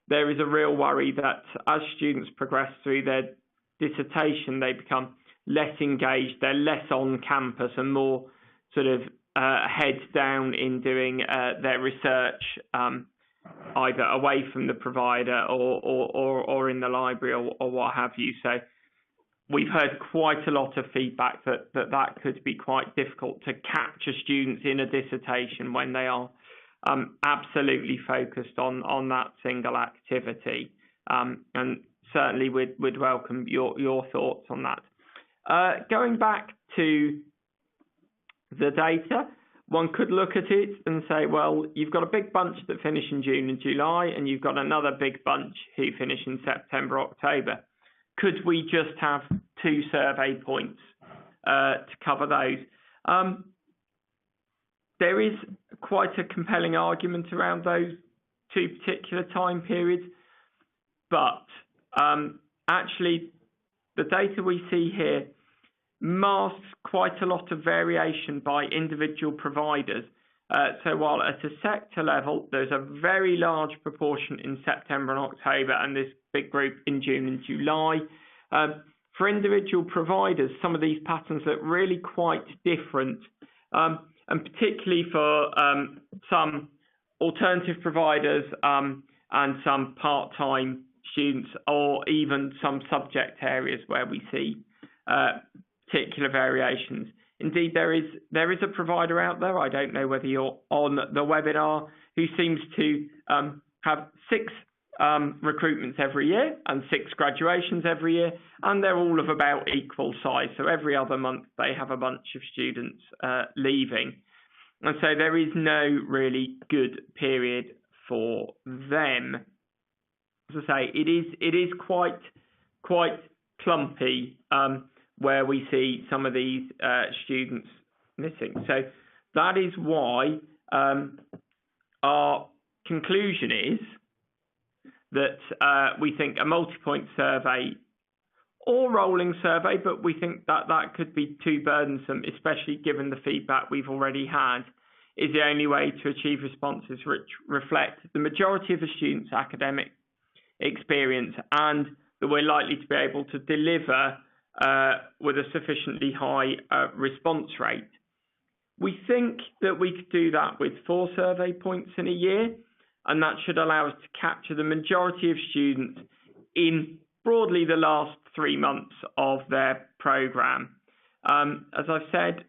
there is a real worry that as students progress through their dissertation, they become less engaged, they're less on campus and more sort of heads down in doing their research, either away from the provider or in the library or what have you. So we've heard quite a lot of feedback that could be quite difficult to capture students in a dissertation when they are absolutely focused on that single activity. And certainly we'd welcome your thoughts on that. Going back to the data, one could look at it and say, well, you've got a big bunch that finish in June and July, and you've got another big bunch who finish in September, October. Could we just have 2 survey points to cover those? There is quite a compelling argument around those 2 particular time periods, but actually the data we see here masks quite a lot of variation by individual providers. So while at a sector level, there's a very large proportion in September and October and this big group in June and July, for individual providers, some of these patterns look really quite different. And particularly for some alternative providers and some part-time students, or even some subject areas where we see particular variations. Indeed, there is a provider out there, I don't know whether you're on the webinar, who seems to have 6 recruitments every year and 6 graduations every year, and they're all of about equal size. So every other month they have a bunch of students leaving. And so there is no really good period for them. As I say, it is quite clumpy where we see some of these students missing. So that is why our conclusion is that we think a multi-point survey or rolling survey, but we think that could be too burdensome, especially given the feedback we've already had, is the only way to achieve responses which reflect the majority of the students' academic experience and that we're likely to be able to deliver with a sufficiently high response rate. We think that we could do that with 4 survey points in a year, and that should allow us to capture the majority of students in broadly the last 3 months of their programme. As I've said,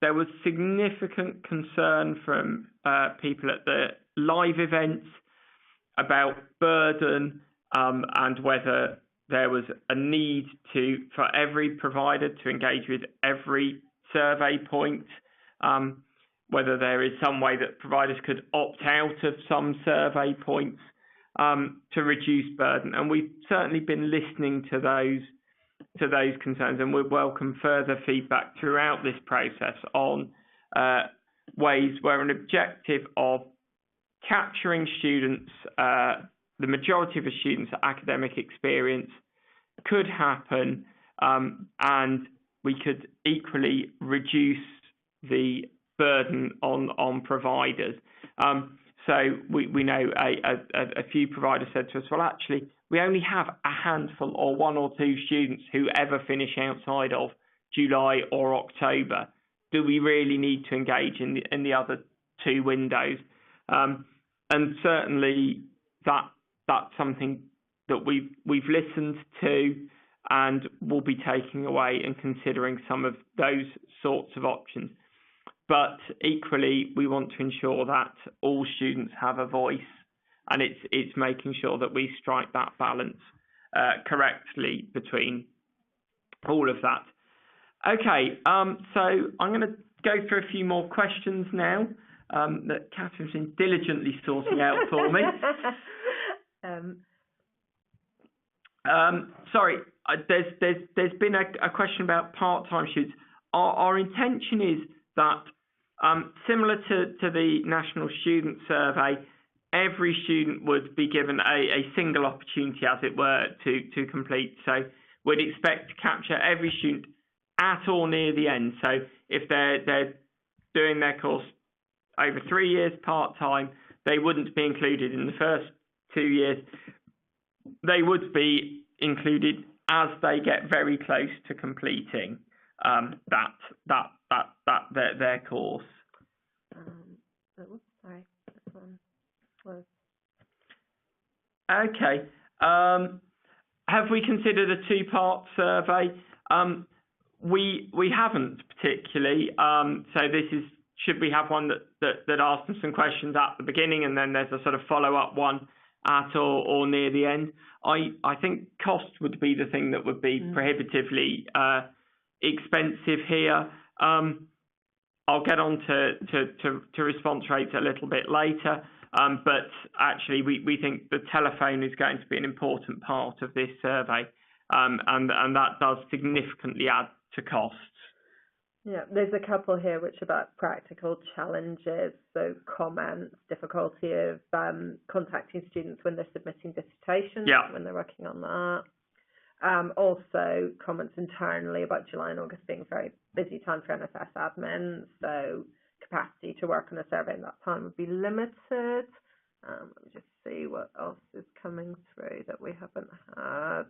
there was significant concern from people at the live events about burden and whether there was a need for every provider to engage with every survey point, whether there is some way that providers could opt out of some survey points to reduce burden. And we've certainly been listening to those concerns, and we welcome further feedback throughout this process on ways where an objective of capturing students, the majority of the students' academic experience could happen, and we could equally reduce the burden on providers. So we know a few providers said to us, well, actually, we only have a handful or 1 or 2 students who ever finish outside of July or October. do we really need to engage in the other two windows? And certainly that's something that we've listened to and will be taking away and considering some of those sorts of options. But equally, we want to ensure that all students have a voice, and it's making sure that we strike that balance correctly between all of that. Okay, so I'm going to go through a few more questions now that Catherine's been diligently sorting out for me. Sorry, there's been a question about part-time students. Our intention is that, similar to the National Student Survey, every student would be given a single opportunity, as it were, to complete. So we'd expect to capture every student at or near the end. So if they're doing their course over 3 years part-time, they wouldn't be included in the first 2 years. They would be included as they get very close to completing their course. Sorry, this one was. Okay. Have we considered a two-part survey? We haven't particularly. So this is, should we have one that asks them some questions at the beginning, and then there's a sort of follow-up one at or near the end? I think cost would be the thing that would be prohibitively expensive here. I'll get on to response rates a little bit later, but actually we think the telephone is going to be an important part of this survey, and that does significantly add to costs. Yeah, there's a couple here which are about practical challenges, so comments, difficulty of contacting students when they're submitting dissertations, when they're working on that. Also, comments internally about July and August being a very busy time for NSS admin, so capacity to work on a survey in that time would be limited. Let me just see what else is coming through that we haven't had.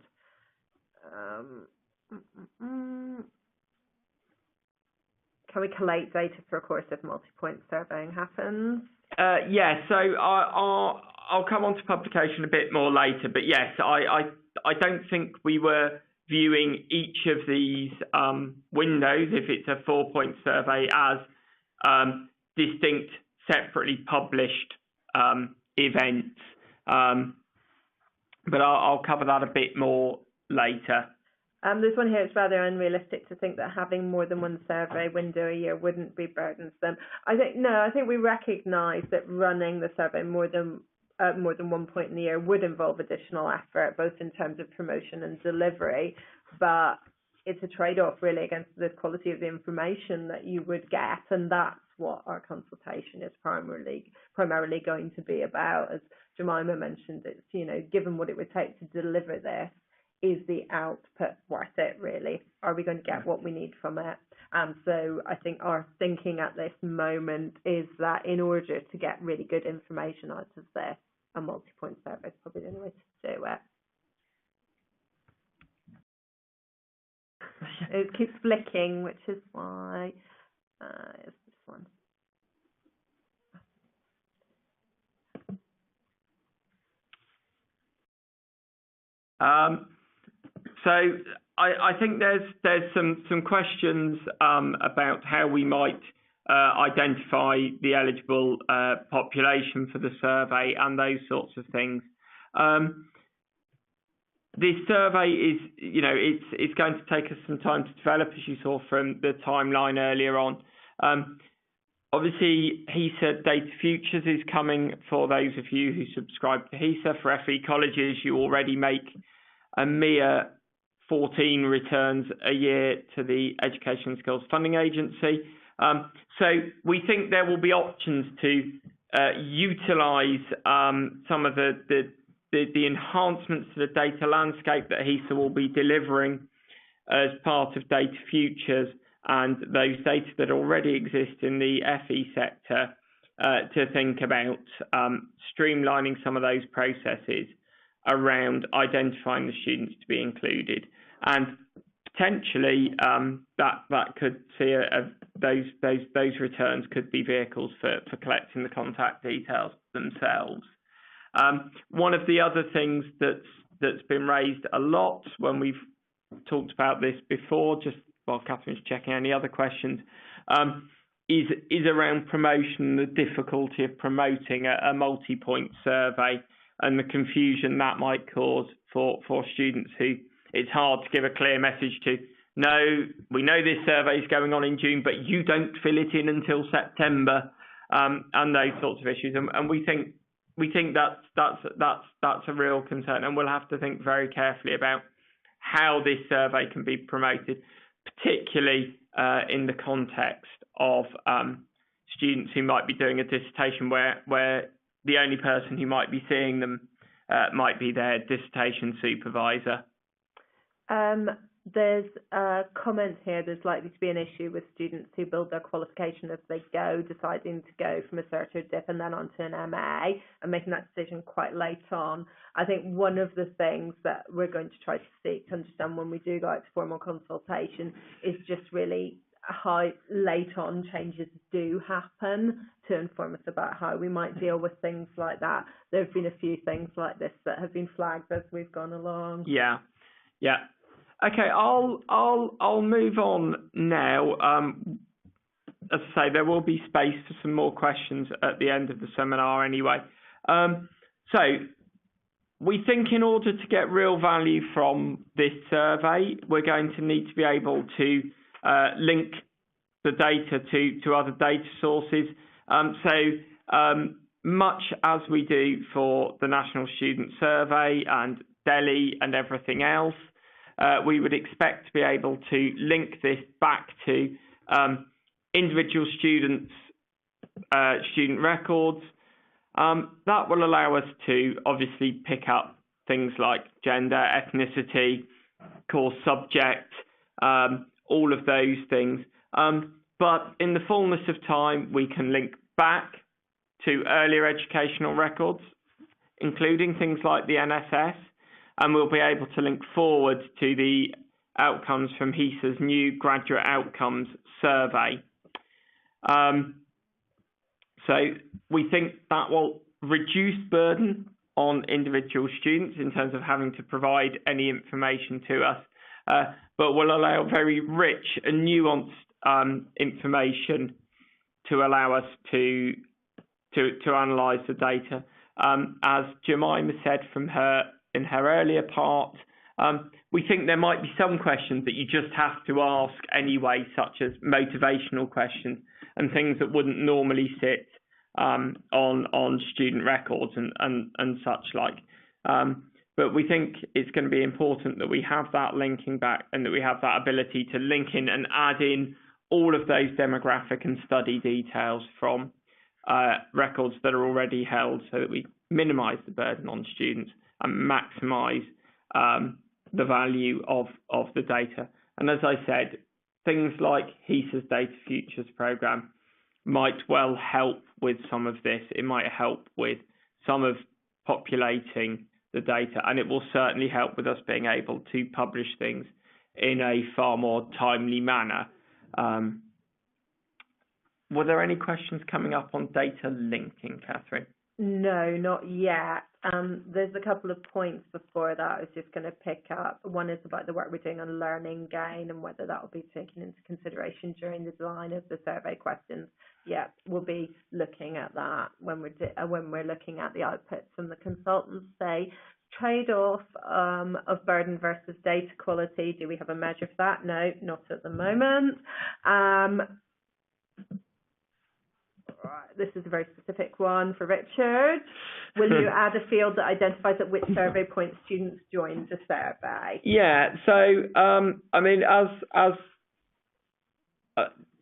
Can we collate data for a course if multi-point surveying happens? Yeah, so I'll come on to publication a bit more later, but yes, I don't think we were viewing each of these windows, if it's a 4-point survey, as distinct, separately published events. But I'll cover that a bit more later. This one here is rather unrealistic to think that having more than one survey window a year wouldn't be burdensome. I think we recognise that running the survey more than 1 point in the year would involve additional effort, both in terms of promotion and delivery, but it's a trade-off really against the quality of the information that you would get, and that's what our consultation is primarily going to be about. As Jemima mentioned, it's, given what it would take to deliver this, is the output worth it really? Are we going to get what we need from it? And so I think our thinking at this moment is that in order to get really good information out of this, a multi-point survey is probably the only way to do it. It keeps flicking, which is why it's this one. So I think there's some questions about how we might identify the eligible population for the survey and those sorts of things. This survey is, it's going to take us some time to develop, as you saw from the timeline earlier on. Obviously, HESA Data Futures is coming for those of you who subscribe to HESA. For FE colleges, you already make a mere 14 returns a year to the Education and Skills Funding Agency. So we think there will be options to utilise some of the enhancements to the data landscape that HESA will be delivering as part of Data Futures and those data that already exist in the FE sector to think about streamlining some of those processes around identifying the students to be included. And potentially that could see those returns could be vehicles for collecting the contact details themselves. One of the other things that's been raised a lot when we've talked about this before, just while Catherine's checking any other questions, is around promotion, the difficulty of promoting a multi-point survey and the confusion that might cause for students who it's hard to give a clear message to. No, we know this survey is going on in June, but you don't fill it in until September, and those sorts of issues. And we think that's a real concern, and we'll have to think very carefully about how this survey can be promoted, particularly in the context of students who might be doing a dissertation where the only person who might be seeing them might be their dissertation supervisor. There's a comment here, there's likely to be an issue with students who build their qualification as they go, deciding to go from a cert or dip and then onto an MA and making that decision quite late on. I think one of the things that we're going to try to seek to understand when we do go out to formal consultation is just really how late on changes do happen, to inform us about how we might deal with things like that. There have been a few things like this that have been flagged as we've gone along. Yeah. Okay, I'll move on now. As I say, there will be space for some more questions at the end of the seminar anyway. So we think in order to get real value from this survey, we're going to need to be able to link the data to other data sources. Much as we do for the National Student Survey and Delhi and everything else, we would expect to be able to link this back to individual students' student records. That will allow us to obviously pick up things like gender, ethnicity, course subject, all of those things. But in the fullness of time, we can link back to earlier educational records, including things like the NSS, and we'll be able to link forward to the outcomes from HESA's new graduate outcomes survey. So we think that will reduce burden on individual students in terms of having to provide any information to us, but will allow very rich and nuanced information to allow us to analyse the data. As Jemima said in her earlier part, we think there might be some questions that you just have to ask anyway, such as motivational questions and things that wouldn't normally sit on student records and such like. But we think it's going to be important that we have that linking back and that we have that ability to link in and add in all of those demographic and study details from records that are already held, so that we minimise the burden on students and maximise the value of the data. And as I said, things like HESA's Data Futures programme might well help with some of this. It might help with some of populating the data, and it will certainly help with us being able to publish things in a far more timely manner. Were there any questions coming up on data linking, Catherine? No, not yet. There's a couple of points before that I was just going to pick up. One is about the work we're doing on learning gain and whether that will be taken into consideration during the design of the survey questions. Yeah, we'll be looking at that when we're looking at the outputs from the consultants. Say trade-off of burden versus data quality. Do we have a measure for that? No, not at the moment. This is a very specific one for Richard. Will you add a field that identifies at which survey point students joined the survey? Yeah, so I mean, as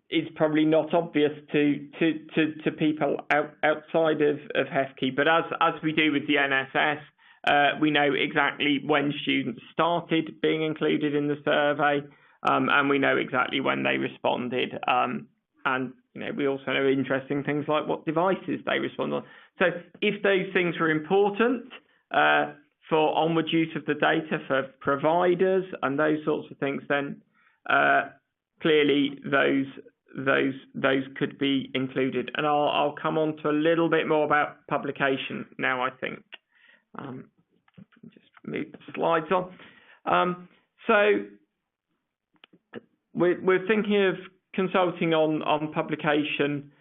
it's probably not obvious to people outside of HEFCE, but as we do with the NSS, we know exactly when students started being included in the survey, and we know exactly when they responded, and we also know interesting things like what devices they respond on. So if those things were important for onward use of the data for providers and those sorts of things, then clearly those those could be included. And I'll come on to a little bit more about publication now, I think. Just move the slides on. So we're thinking of consulting on publication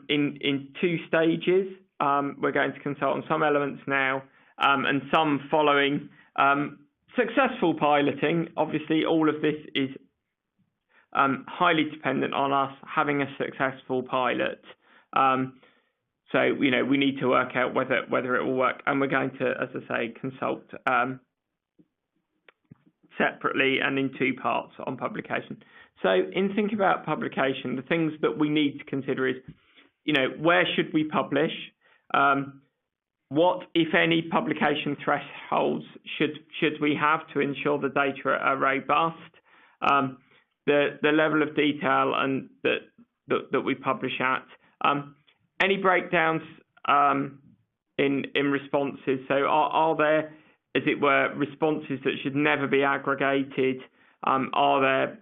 in two stages. We're going to consult on some elements now and some following successful piloting. Obviously, all of this is highly dependent on us having a successful pilot. So, you know, we need to work out whether it will work, and we're going to, as I say, consult separately and in two parts on publication. So in thinking about publication, the things that we need to consider is, you know, where should we publish? What, if any, publication thresholds should we have to ensure the data are robust? The level of detail and that we publish at. Any breakdowns in responses? So are there, as it were, responses that should never be aggregated? Are there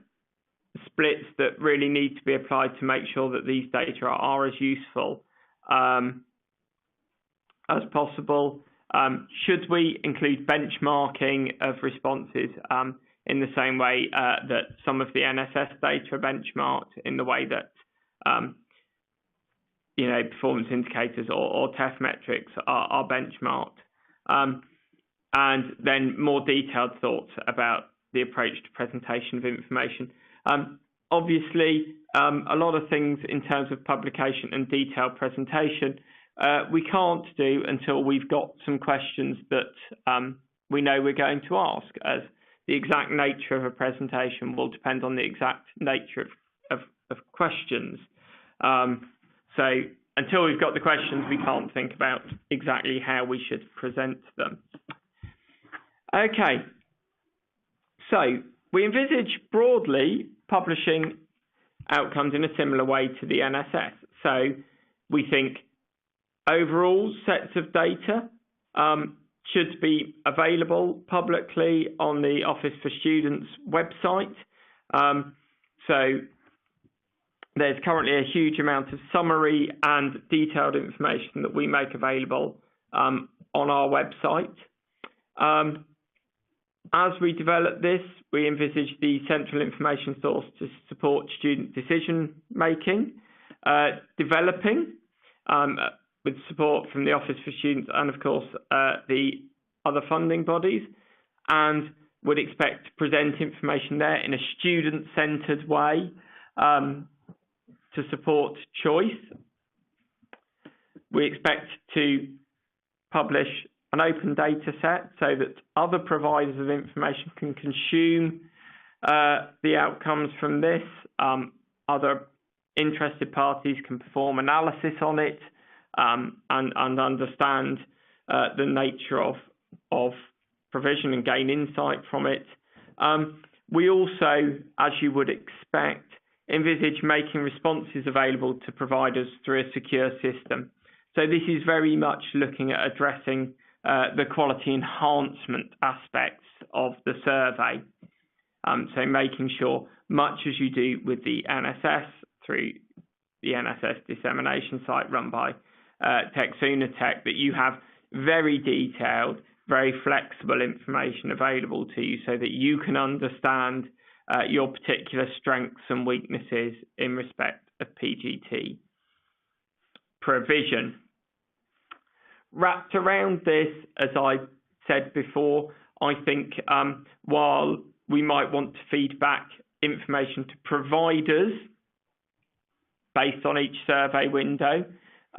splits that really need to be applied to make sure that these data are as useful as possible? Should we include benchmarking of responses in the same way that some of the NSS data are benchmarked, in the way that you know, performance indicators or TEF metrics are benchmarked? And then more detailed thoughts about the approach to presentation of information. Obviously, a lot of things in terms of publication and detailed presentation we can't do until we've got some questions that we know we're going to ask, as the exact nature of a presentation will depend on the exact nature of questions. So until we've got the questions, we can't think about exactly how we should present them. Okay, so we envisage broadly publishing outcomes in a similar way to the NSS. So we think overall sets of data should be available publicly on the Office for Students website. So there's currently a huge amount of summary and detailed information that we make available on our website. As we develop this, we envisage the central information source to support student decision making, developing with support from the Office for Students and, of course, the other funding bodies, and would expect to present information there in a student-centred way to support choice. We expect to publish an open data set so that other providers of information can consume the outcomes from this. Other interested parties can perform analysis on it and understand the nature of provision and gain insight from it. We also, as you would expect, envisage making responses available to providers through a secure system. So this is very much looking at addressing the quality enhancement aspects of the survey. So making sure, much as you do with the NSS through the NSS dissemination site run by Tech, that you have very detailed, very flexible information available to you so that you can understand your particular strengths and weaknesses in respect of PGT provision. Wrapped around this, as I said before, I think while we might want to feed back information to providers based on each survey window,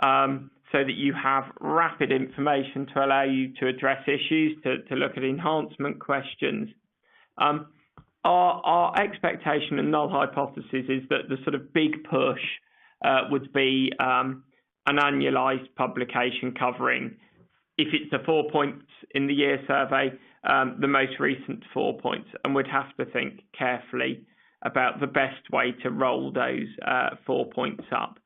so that you have rapid information to allow you to address issues, to look at enhancement questions. Our expectation and null hypothesis is that the sort of big push would be an annualised publication covering, if it's a 4 points in the year survey, the most recent 4 points, and we'd have to think carefully about the best way to roll those 4 points up.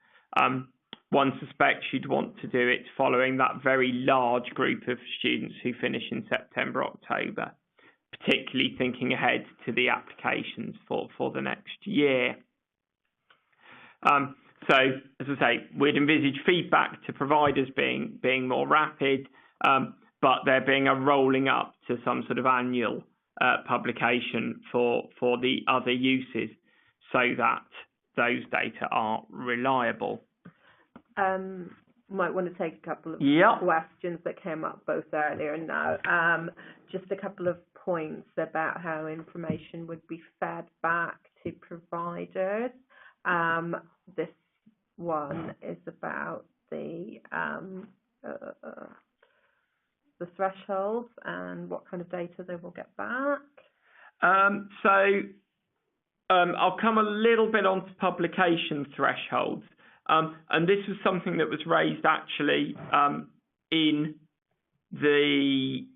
One suspects you'd want to do it following that very large group of students who finish in September, October, particularly thinking ahead to the applications for the next year. So, as I say, we'd envisage feedback to providers being more rapid, but there being a rolling up to some sort of annual publication for the other uses, so that those data are reliable. Might want to take a couple of questions that came up both earlier and now. Just a couple of points about how information would be fed back to providers. This one is about the thresholds and what kind of data they will get back. I'll come a little bit onto publication thresholds. And this was something that was raised actually in the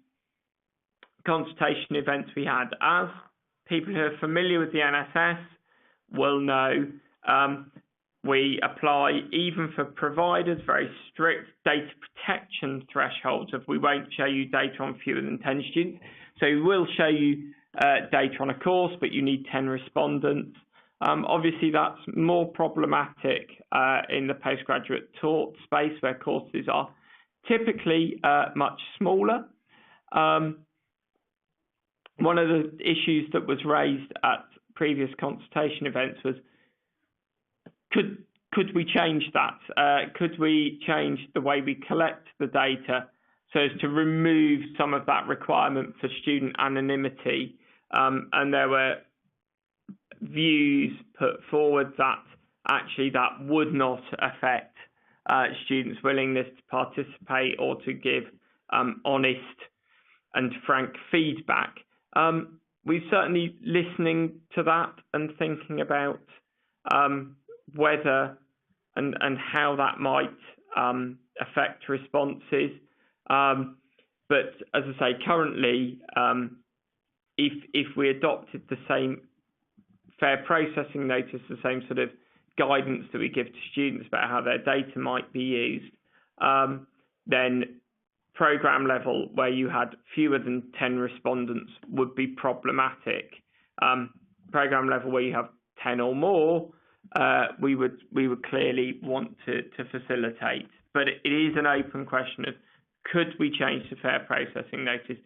consultation events we had. As people who are familiar with the NSS will know, we apply, even for providers, very strict data protection thresholds of we won't show you data on fewer than 10 students. So we will show you data on a course, but you need 10 respondents. Obviously, that's more problematic in the postgraduate taught space, where courses are typically much smaller. One of the issues that was raised at previous consultation events was, could we change that? Could we change the way we collect the data so as to remove some of that requirement for student anonymity? And there were views put forward that actually that would not affect students' willingness to participate or to give honest and frank feedback. We're certainly listening to that and thinking about whether and how that might affect responses. But as I say, currently, if we adopted the same fair processing notice, the same sort of guidance that we give to students about how their data might be used, then programme level, where you had fewer than 10 respondents, would be problematic. Programme level, where you have 10 or more, we would clearly want to facilitate. But it is an open question of, could we change the fair processing notice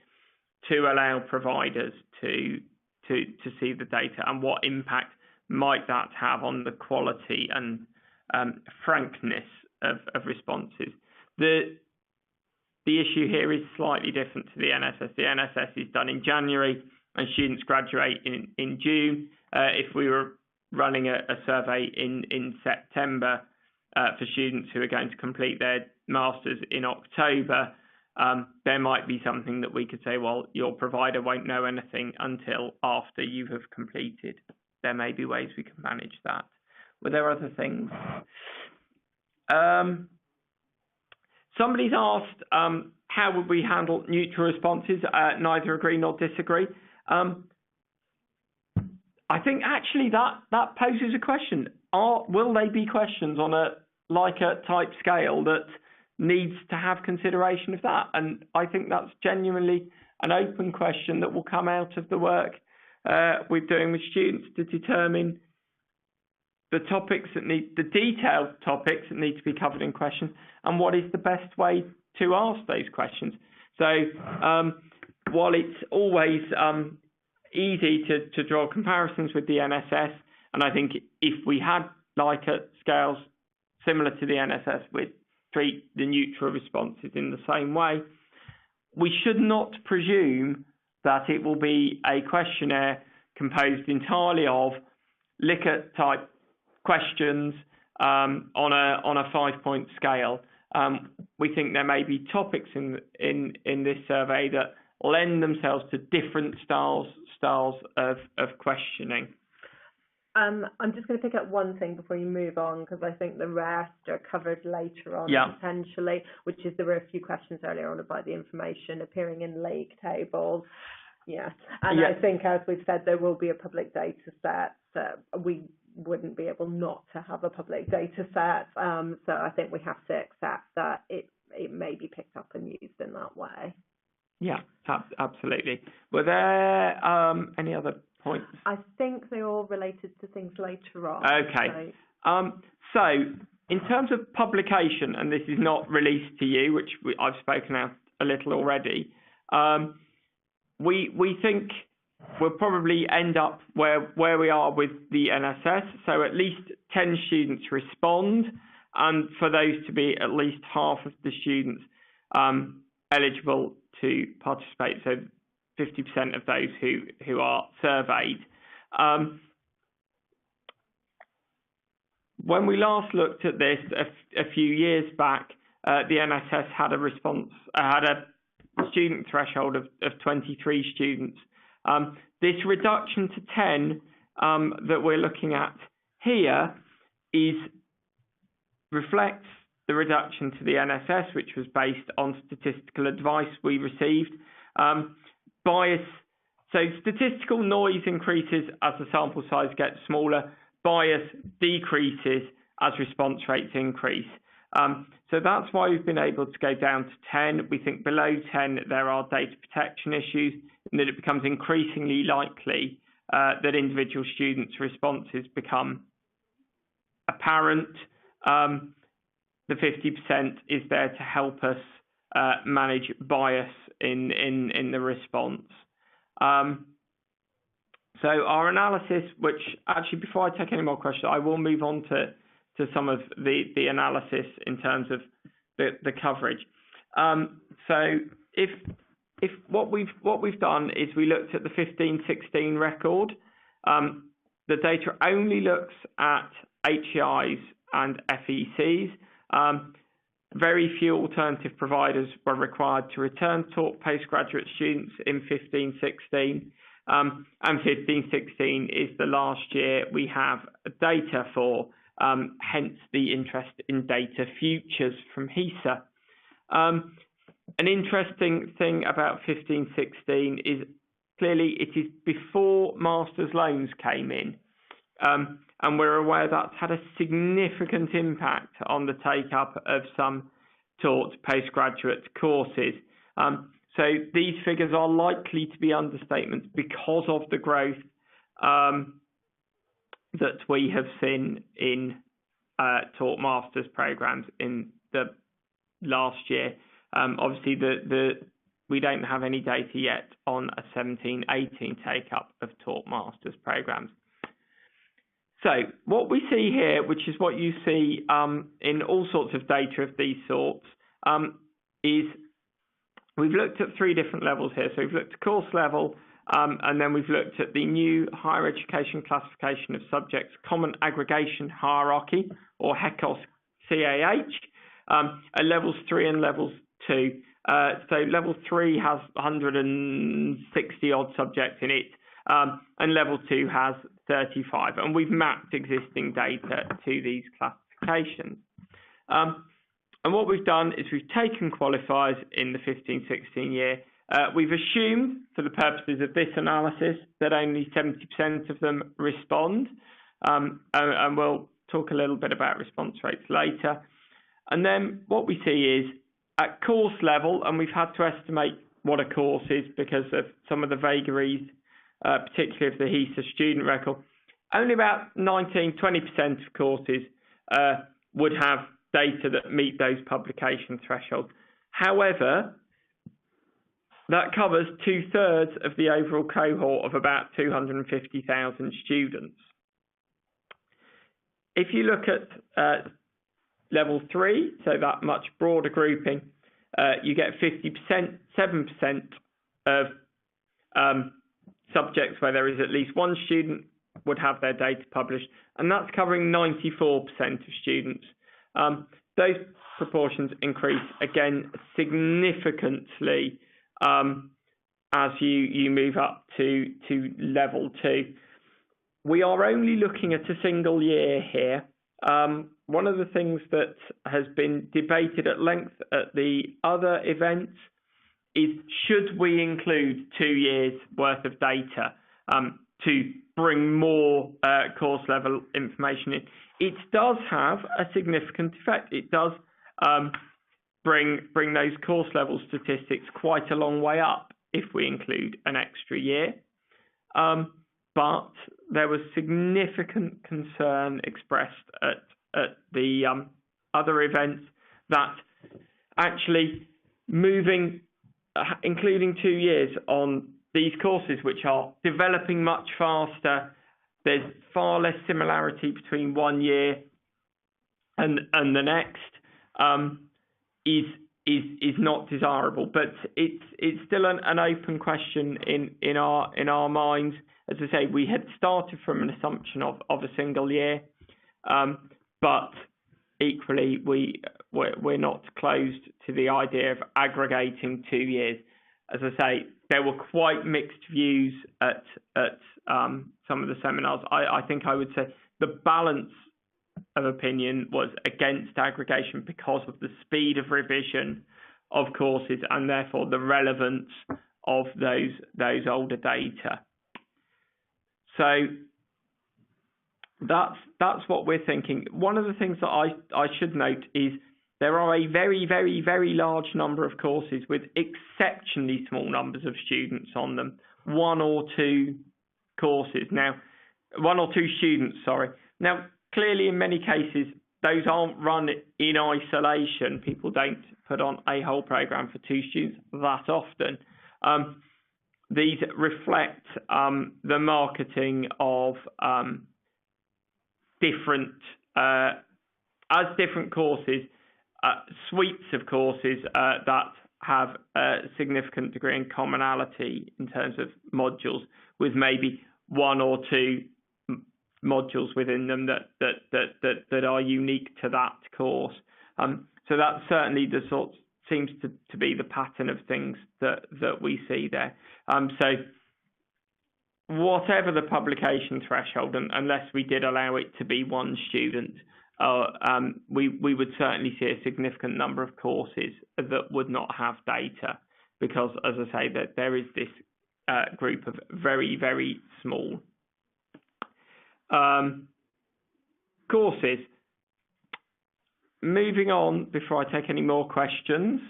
to allow providers to see the data, and what impact might that have on the quality and frankness of responses? The issue here is slightly different to the NSS. The NSS is done in January and students graduate in June. If we were running a survey in September for students who are going to complete their masters in October, there might be something that we could say, well, your provider won't know anything until after you have completed. There may be ways we can manage that. Were there other things? Somebody's asked, how would we handle neutral responses? Neither agree nor disagree. I think actually that poses a question. Will they be questions on a type scale that needs to have consideration of that? And I think that's genuinely an open question that will come out of the work we're doing with students to determine the detailed topics that need to be covered in questions, and what is the best way to ask those questions. So while it's always easy to draw comparisons with the NSS, and I think if we had scales similar to the NSS, we'd treat the neutral responses in the same way. We should not presume that it will be a questionnaire composed entirely of Likert type questions on a 5-point scale. We think there may be topics in this survey that lend themselves to different styles of questioning. I'm just going to pick up one thing before you move on, because I think the rest are covered later on potentially, which is there were a few questions earlier on about the information appearing in league tables. I think, as we've said, there will be a public data set. We wouldn't be able not to have a public data set. So I think we have to accept that it may be picked up and used in that way. Yeah, absolutely. Were there any other points? I think they're all related to things later on. Okay. So in terms of publication, and this is not released to you, which I've spoken out a little already, we think we'll probably end up where we are with the NSS, so at least 10 students respond, and for those to be at least half of the students eligible to participate, so 50% of those who are surveyed. When we last looked at this a few years back, the NSS had a student threshold of 23 students. This reduction to 10 that we're looking at here reflects the reduction to the NSS, which was based on statistical advice we received. Bias, so statistical noise increases as the sample size gets smaller. Bias decreases as response rates increase. So that's why we've been able to go down to 10. We think below 10 there are data protection issues, and that it becomes increasingly likely that individual students' responses become apparent. The 50% is there to help us manage bias in the response. So our analysis, which actually before I take any more questions, I will move on to some of the analysis in terms of the coverage. So if what we've done is we looked at the 15-16 record. The data only looks at HEIs and FECs. Very few alternative providers were required to return taught postgraduate students in 15-16. And 15-16 is the last year we have data for, hence the interest in data futures from HESA. An interesting thing about 15-16 is clearly it is before master's loans came in. And we're aware that's had a significant impact on the take-up of some taught postgraduate courses. So these figures are likely to be understatements because of the growth that we have seen in taught master's programs in the last year. Obviously, we don't have any data yet on a 17-18 take-up of taught master's programs. So what we see here, which is what you see in all sorts of data of these sorts, is we've looked at three different levels here. So we've looked at course level, and then we've looked at the new Higher Education Classification of Subjects Common Aggregation Hierarchy, or HECOS CAH, at levels 3 and levels 2. So level 3 has 160 odd subjects in it, and level 2 has 35. And we've mapped existing data to these classifications. And what we've done is we've taken qualifiers in the 15-16 year. We've assumed, for the purposes of this analysis, that only 70% of them respond. And we'll talk a little bit about response rates later. And then what we see is at course level, and we've had to estimate what a course is because of some of the vagaries, particularly of the HESA student record, only about 19-20% of courses would have data that meet those publication thresholds. However, that covers 2/3 of the overall cohort of about 250,000 students. If you look at level 3, so that much broader grouping, you get 7% of subjects where there is at least one student would have their data published, and that's covering 94% of students. Those proportions increase again significantly as you move up to level 2. We are only looking at a single year here. One of the things that has been debated at length at the other events is should we include 2 years worth of data to bring more course level information in. It does have a significant effect. It does bring those course level statistics quite a long way up if we include an extra year. but there was significant concern expressed at the other events that actually moving, including 2 years on these courses, which are developing much faster, there's far less similarity between 1 year and the next, is not desirable. But it's still an open question in our minds. As I say, we had started from an assumption of a single year, but equally we're not closed to the idea of aggregating 2 years. As I say, there were quite mixed views at some of the seminars. I think I would say the balance of opinion was against aggregation because of the speed of revision of courses and therefore the relevance of those older data. So that's what we're thinking. One of the things that I should note is there are a very, very, very large number of courses with exceptionally small numbers of students on them. 1 or 2 courses. Now, 1 or 2 students, sorry. Now, clearly in many cases, those aren't run in isolation. People don't put on a whole programme for 2 students that often. These reflect the marketing of different courses, suites of courses that have a significant degree in commonality in terms of modules, with maybe 1 or 2 modules within them that are unique to that course. So that certainly seems to be the pattern of things that we see there. So whatever the publication threshold, unless we did allow it to be 1 student, we would certainly see a significant number of courses that would not have data, because, as I say, that there is this group of very, very small courses. Moving on, before I take any more questions.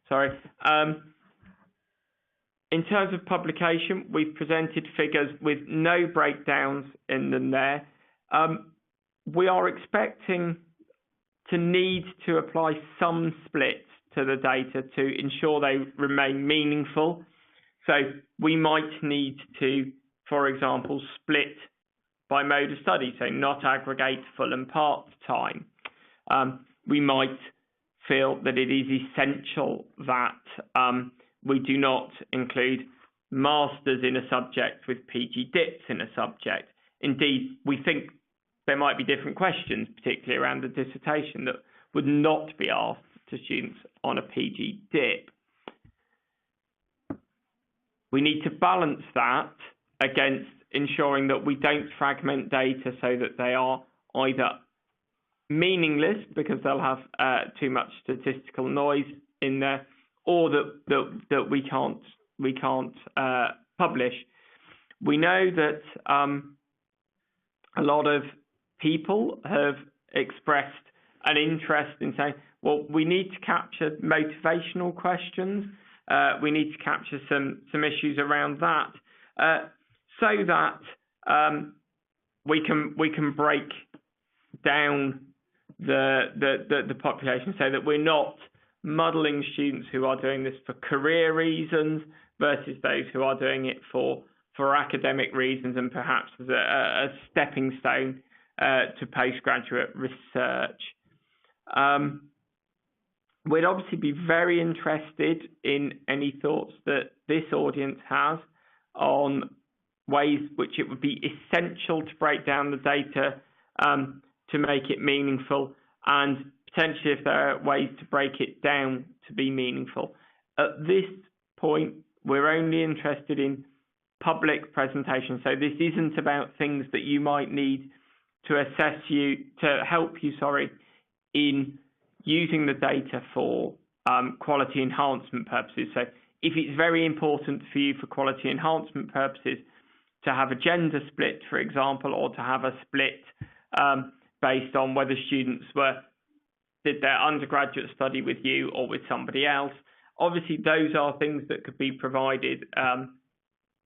Sorry. In terms of publication, we've presented figures with no breakdowns in them there. We are expecting to need to apply some splits to the data to ensure they remain meaningful. So we might need to, for example, split by mode of study, so not aggregate full and part-time. We might feel that it is essential that we do not include masters in a subject with PGDips in a subject. Indeed, we think there might be different questions, particularly around the dissertation, that would not be asked to students on a PGDip. We need to balance that against ensuring that we don't fragment data so that they are either meaningless because they'll have too much statistical noise in there, or that we can't publish. We know that a lot of people have expressed an interest in saying, well, we need to capture motivational questions. We need to capture some issues around that, so that we can break down the population, so that we're not muddling students who are doing this for career reasons versus those who are doing it for academic reasons and perhaps as a stepping stone to postgraduate research. We'd obviously be very interested in any thoughts that this audience has on ways which it would be essential to break down the data to make it meaningful, and potentially if there are ways to break it down to be meaningful. At this point, we're only interested in public presentation. So this isn't about things that you might need to help you in using the data for quality enhancement purposes. So if it's very important for you for quality enhancement purposes to have a gender split, for example, or to have a split based on whether students did their undergraduate study with you or with somebody else, obviously those are things that could be provided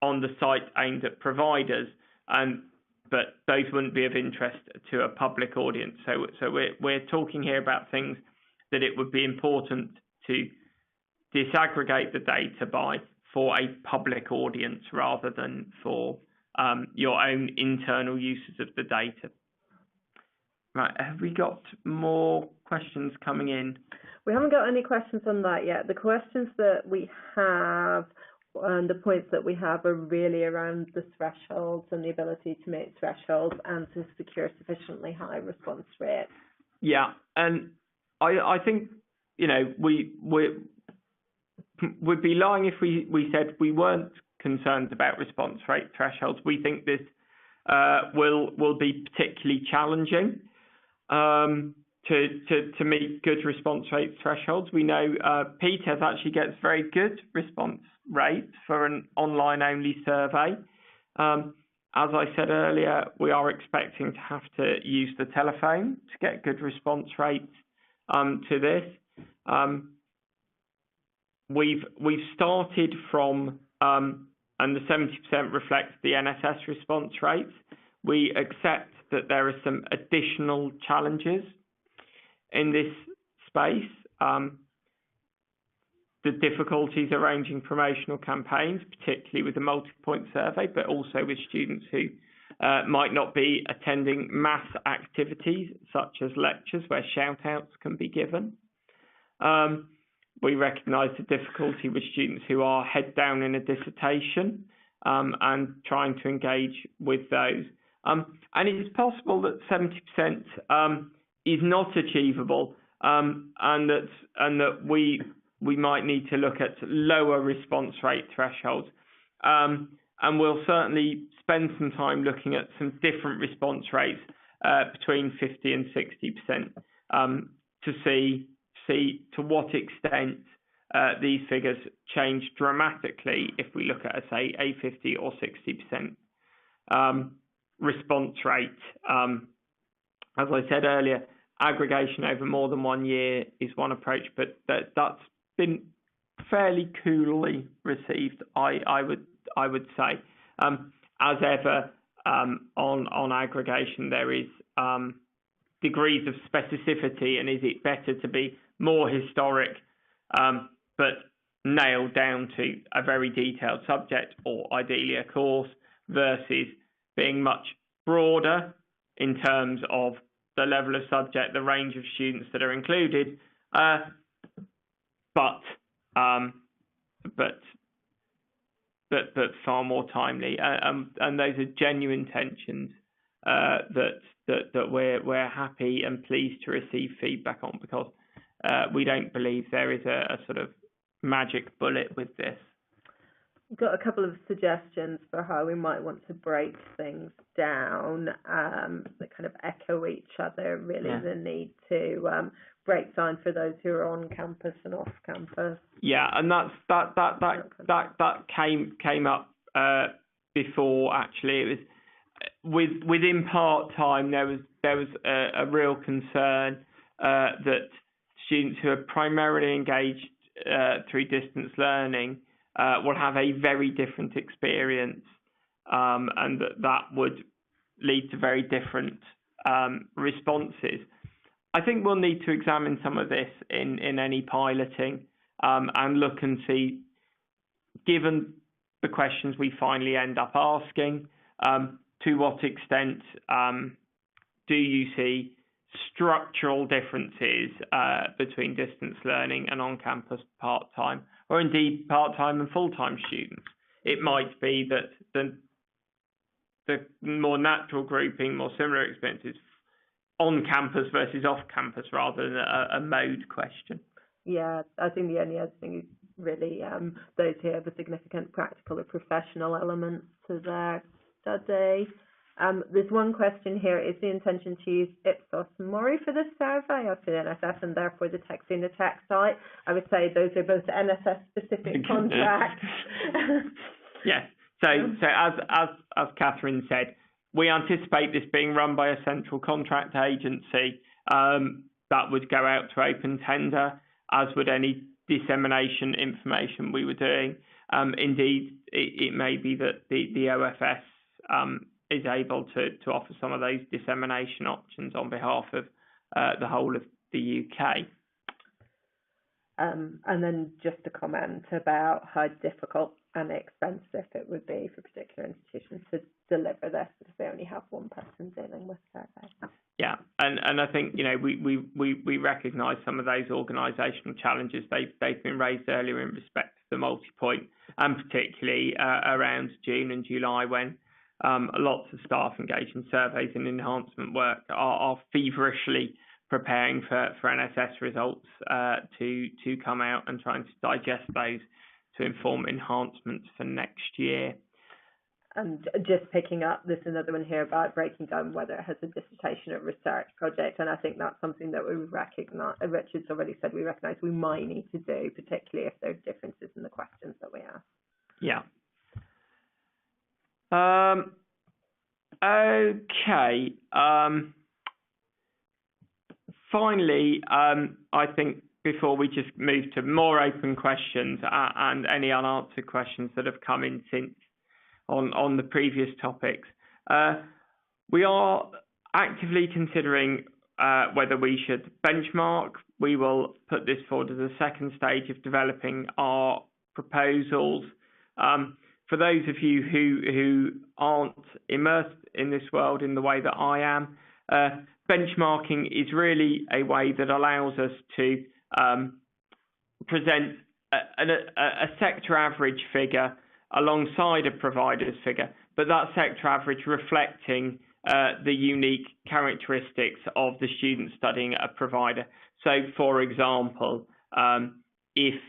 on the site aimed at providers, but those wouldn't be of interest to a public audience. So we're talking here about things that it would be important to disaggregate the data by for a public audience rather than for your own internal uses of the data. Right, have we got more questions coming in? We haven't got any questions on that yet. The questions that we have and the points that we have are really around the thresholds and the ability to meet thresholds and to secure sufficiently high response rates. Yeah, and I think, you know, we'd be lying if we said we weren't concerned about response rate thresholds. We think this will be particularly challenging to meet good response rate thresholds. We know PTES actually gets very good response rates for an online-only survey. As I said earlier, we are expecting to have to use the telephone to get good response rates to this. We've started from, and the 70% reflects the NSS response rates. We accept that there are some additional challenges in this space. The difficulties arranging promotional campaigns, particularly with the multi-point survey, but also with students who might not be attending mass activities such as lectures where shout-outs can be given. We recognise the difficulty with students who are head down in a dissertation and trying to engage with those. And it is possible that 70% is not achievable, and that we might need to look at lower response rate thresholds. And we'll certainly spend some time looking at some different response rates between 50 and 60% to see to what extent these figures change dramatically if we look at, say, a 50 or 60% response rate. As I said earlier, aggregation over more than 1 year is one approach, but that's been fairly coolly received, I would say. As ever, on aggregation, there is degrees of specificity, and is it better to be more historic, but nailed down to a very detailed subject, or ideally a course, versus being much broader in terms of the level of subject, the range of students that are included, but far more timely, and those are genuine tensions that we're happy and pleased to receive feedback on, because we don't believe there is a sort of magic bullet with this. We've got a couple of suggestions for how we might want to break things down that kind of echo each other. Really, yeah. The need to break down for those who are on campus and off campus. Yeah, and that came up before. Actually, it was within part-time. There was a real concern that students who are primarily engaged through distance learning will have a very different experience, and that would lead to very different responses. I think we'll need to examine some of this in any piloting and look and see, given the questions we finally end up asking, to what extent do you see structural differences between distance learning and on-campus part-time, or indeed part-time and full-time students. It might be that the more natural grouping, more similar experiences on-campus versus off-campus rather than a mode question. Yeah, I think the only other thing is really those who have a significant practical or professional element to their study. There's one question here: is the intention to use Ipsos Mori for this survey, or for the NSS, and therefore the text in the text site? I would say those are both NSS-specific contracts. Yes. So as Catherine said, we anticipate this being run by a central contract agency that would go out to open tender, as would any dissemination information we were doing. Indeed, it may be that the OFS is able to offer some of those dissemination options on behalf of the whole of the UK. And then just a comment about how difficult and expensive it would be for particular institutions to deliver this because they only have one person dealing with surveys. Yeah, and I think, you know, we recognise some of those organisational challenges. They've been raised earlier in respect to the multi-point, and particularly around June and July when lots of staff engaged in surveys and enhancement work are feverishly preparing for NSS results to come out and trying to digest those to inform enhancements for next year. And just picking up, there's another one here about breaking down whether it has a dissertation or research project, and I think that's something that we recognise, Richard's already said we recognise we might need to do, particularly if there are differences in the questions that we ask. Yeah. Okay. Finally, I think before we just move to more open questions and any unanswered questions that have come in since on the previous topics, we are actively considering whether we should benchmark. We will put this forward as a second stage of developing our proposals. For those of you who aren't immersed in this world in the way that I am, benchmarking is really a way that allows us to present a sector average figure alongside a provider's figure, but that sector average reflecting the unique characteristics of the student studying at a provider. So, for example, if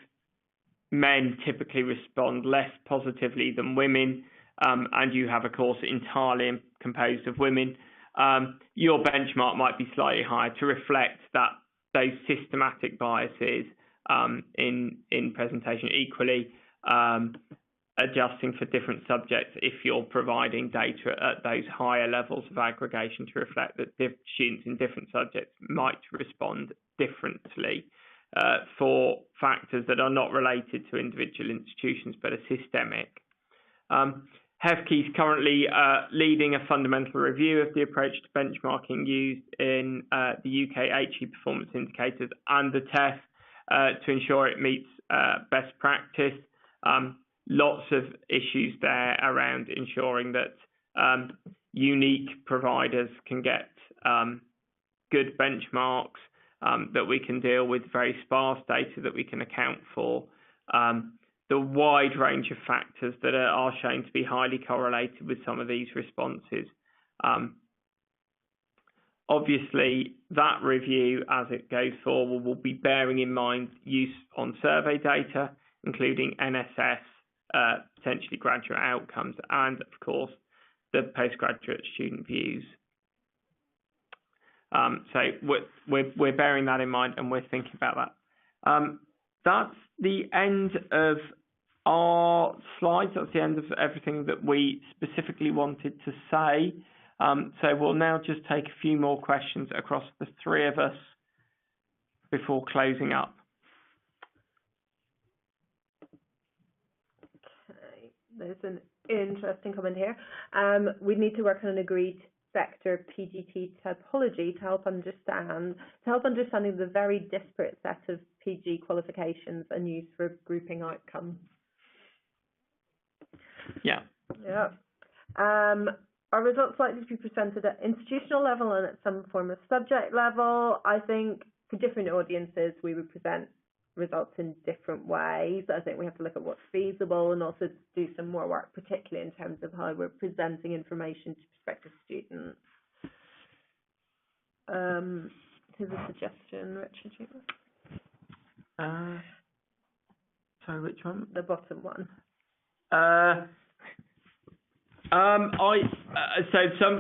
men typically respond less positively than women, and you have a course entirely composed of women, your benchmark might be slightly higher to reflect that those systematic biases in presentation. Equally, adjusting for different subjects if you're providing data at those higher levels of aggregation to reflect that students in different subjects might respond differently for factors that are not related to individual institutions but are systemic. HEFCE is currently leading a fundamental review of the approach to benchmarking used in the UK HE performance indicators and the TEF to ensure it meets best practice. Lots of issues there around ensuring that unique providers can get good benchmarks, that we can deal with very sparse data that we can account for, the wide range of factors that are shown to be highly correlated with some of these responses. Obviously, that review, as it goes forward, will be bearing in mind use on survey data, including NSS, potentially graduate outcomes, and, of course, the postgraduate student views. So we're bearing that in mind and we're thinking about that. That's the end of our slides. That's the end of everything that we specifically wanted to say. So we'll now just take a few more questions across the three of us before closing up. Okay, there's an interesting comment here. We need to work on an agreed sector PGT typology to help understanding the very disparate set of PG qualifications and used for grouping outcomes. Yeah. Yeah. Are results likely to be presented at institutional level and at some form of subject level? I think for different audiences, we would present results in different ways. I think we have to look at what's feasible and also do some more work, particularly in terms of how we're presenting information to prospective students. Here's a suggestion, Richard. Sorry, which one? The bottom one.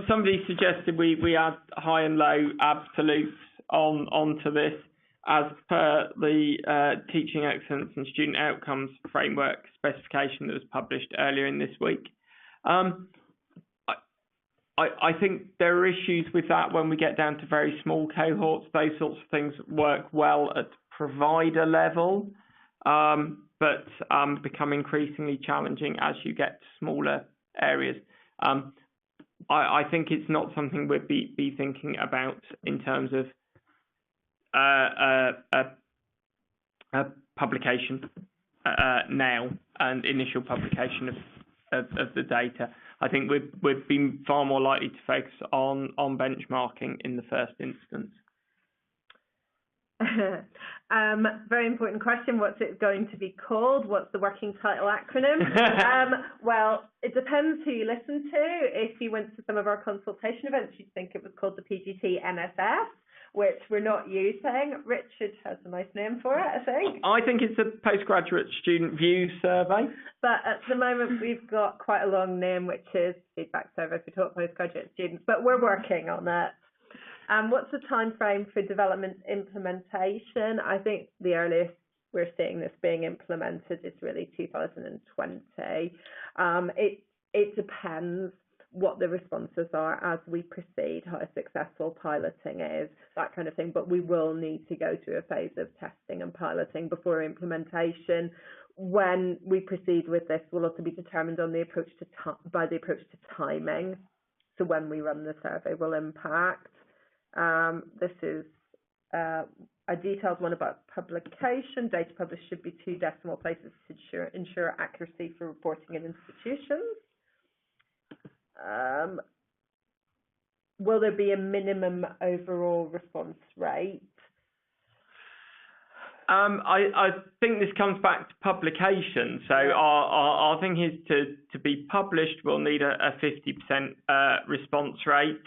Somebody suggested we add high and low absolutes onto this as per the Teaching Excellence and Student Outcomes Framework specification that was published earlier in this week. I think there are issues with that when we get down to very small cohorts. Those sorts of things work well at provider level. but become increasingly challenging as you get to smaller areas. I think it's not something we'd be thinking about in terms of a publication now and initial publication of the data. I think we'd be far more likely to focus on benchmarking in the first instance. Very important question. What's it going to be called? What's the working title acronym? Well, it depends who you listen to. If you went to some of our consultation events, you'd think it was called the PGT NSS, which we're not using. Richard has a nice name for it, I think. I think it's a postgraduate student view survey. But at the moment, we've got quite a long name, which is feedback survey for taught postgraduate students, but we're working on it. What's the time frame for development implementation? I think the earliest we're seeing this being implemented is really 2020. It depends what the responses are as we proceed, how successful piloting is, that kind of thing. But we will need to go through a phase of testing and piloting before implementation. When we proceed with this, will also be determined on the approach by the approach to timing. So when we run the survey will impact. This is a detailed one about publication. Data published should be 2 decimal places to ensure accuracy for reporting in institutions. Will there be a minimum overall response rate? I think this comes back to publication. So our thing is to be published, we'll need a 50% response rate.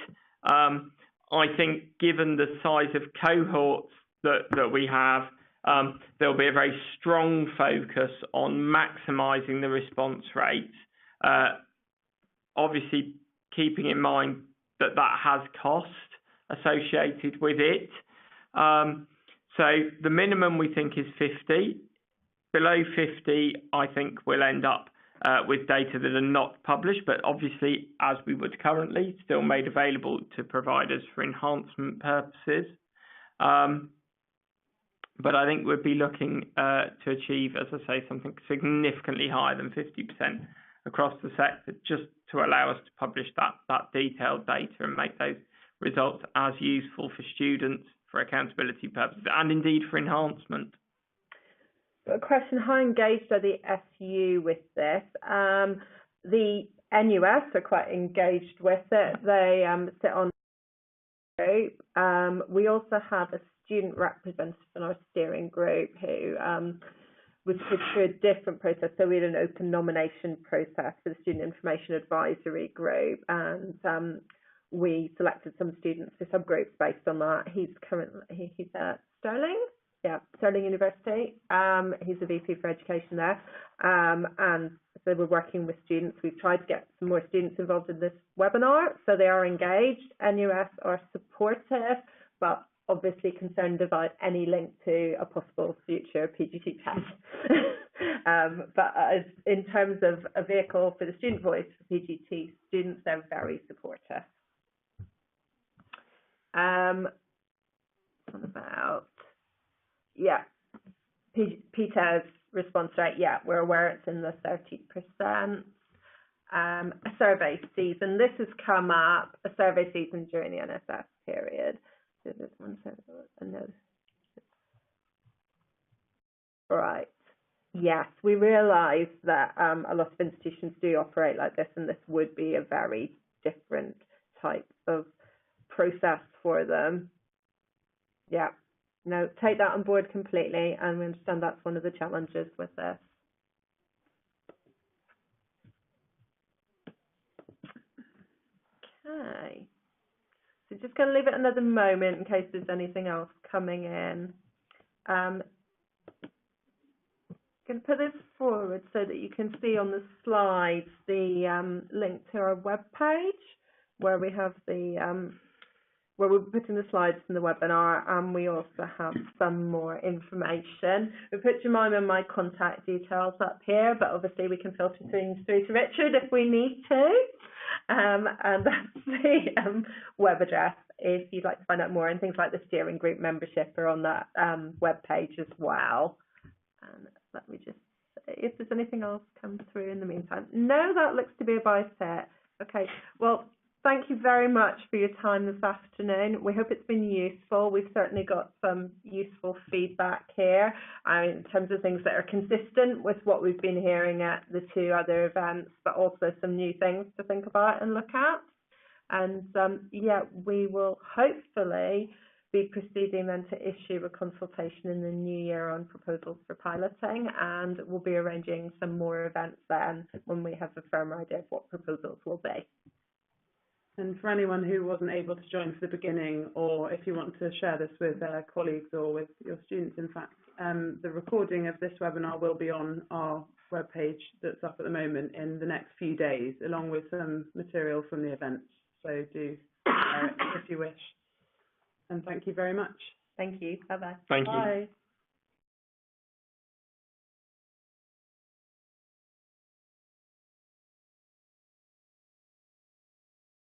I think given the size of cohorts that we have, there'll be a very strong focus on maximising the response rate. Obviously, keeping in mind that has cost associated with it. So the minimum we think is 50. Below 50, I think we'll end up with data that are not published, but obviously, as we would currently, still made available to providers for enhancement purposes. But I think we'd be looking to achieve, as I say, something significantly higher than 50% across the sector, just to allow us to publish that detailed data and make those results as useful for students, for accountability purposes, and indeed for enhancement. A question, how engaged are the SU with this? The NUS are quite engaged with it. They sit on the group. We also have a student representative in our steering group who was put through a different process. So we had an open nomination process for the Student Information Advisory Group, and we selected some students for subgroups based on that. He's at Stirling. Yeah, Stirling University. He's a VP for Education there. And so we're working with students. We've tried to get some more students involved in this webinar, so they are engaged. NUS are supportive, but obviously concerned about any link to a possible future PGT test. But in terms of a vehicle for the student voice for PGT students, they're very supportive. What about... Yeah, PTE's response rate, yeah, we're aware it's in the 30%. A survey season, this has come up, a survey season during the NSS period. So there's one survey, right. Yes, we realise that a lot of institutions do operate like this, and this would be a very different type of process for them. Yeah. No, take that on board completely, and we understand that's one of the challenges with this. Okay. So just going to leave it another moment in case there's anything else coming in. I'm going to put this forward so that you can see on the slides the link to our webpage where we have the where we're putting the slides from the webinar, and we also have some more information. We put Jemima and my contact details up here, but obviously we can filter things through to Richard if we need to. And that's the web address if you'd like to find out more, and things like the steering group membership are on that web page as well. And let me just if there's anything else come through in the meantime. No, that looks to be about it. Okay, well, thank you very much for your time this afternoon. We hope it's been useful. We've certainly got some useful feedback here in terms of things that are consistent with what we've been hearing at the two other events, but also some new things to think about and look at. And yeah, we will hopefully be proceeding then to issue a consultation in the new year on proposals for piloting, and we'll be arranging some more events then when we have a firmer idea of what proposals will be. And for anyone who wasn't able to join for the beginning, or if you want to share this with colleagues or with your students, in fact, the recording of this webinar will be on our webpage that's up at the moment in the next few days, along with some material from the events. So do share it if you wish. And thank you very much. Thank you. Bye-bye. Thank you. Bye.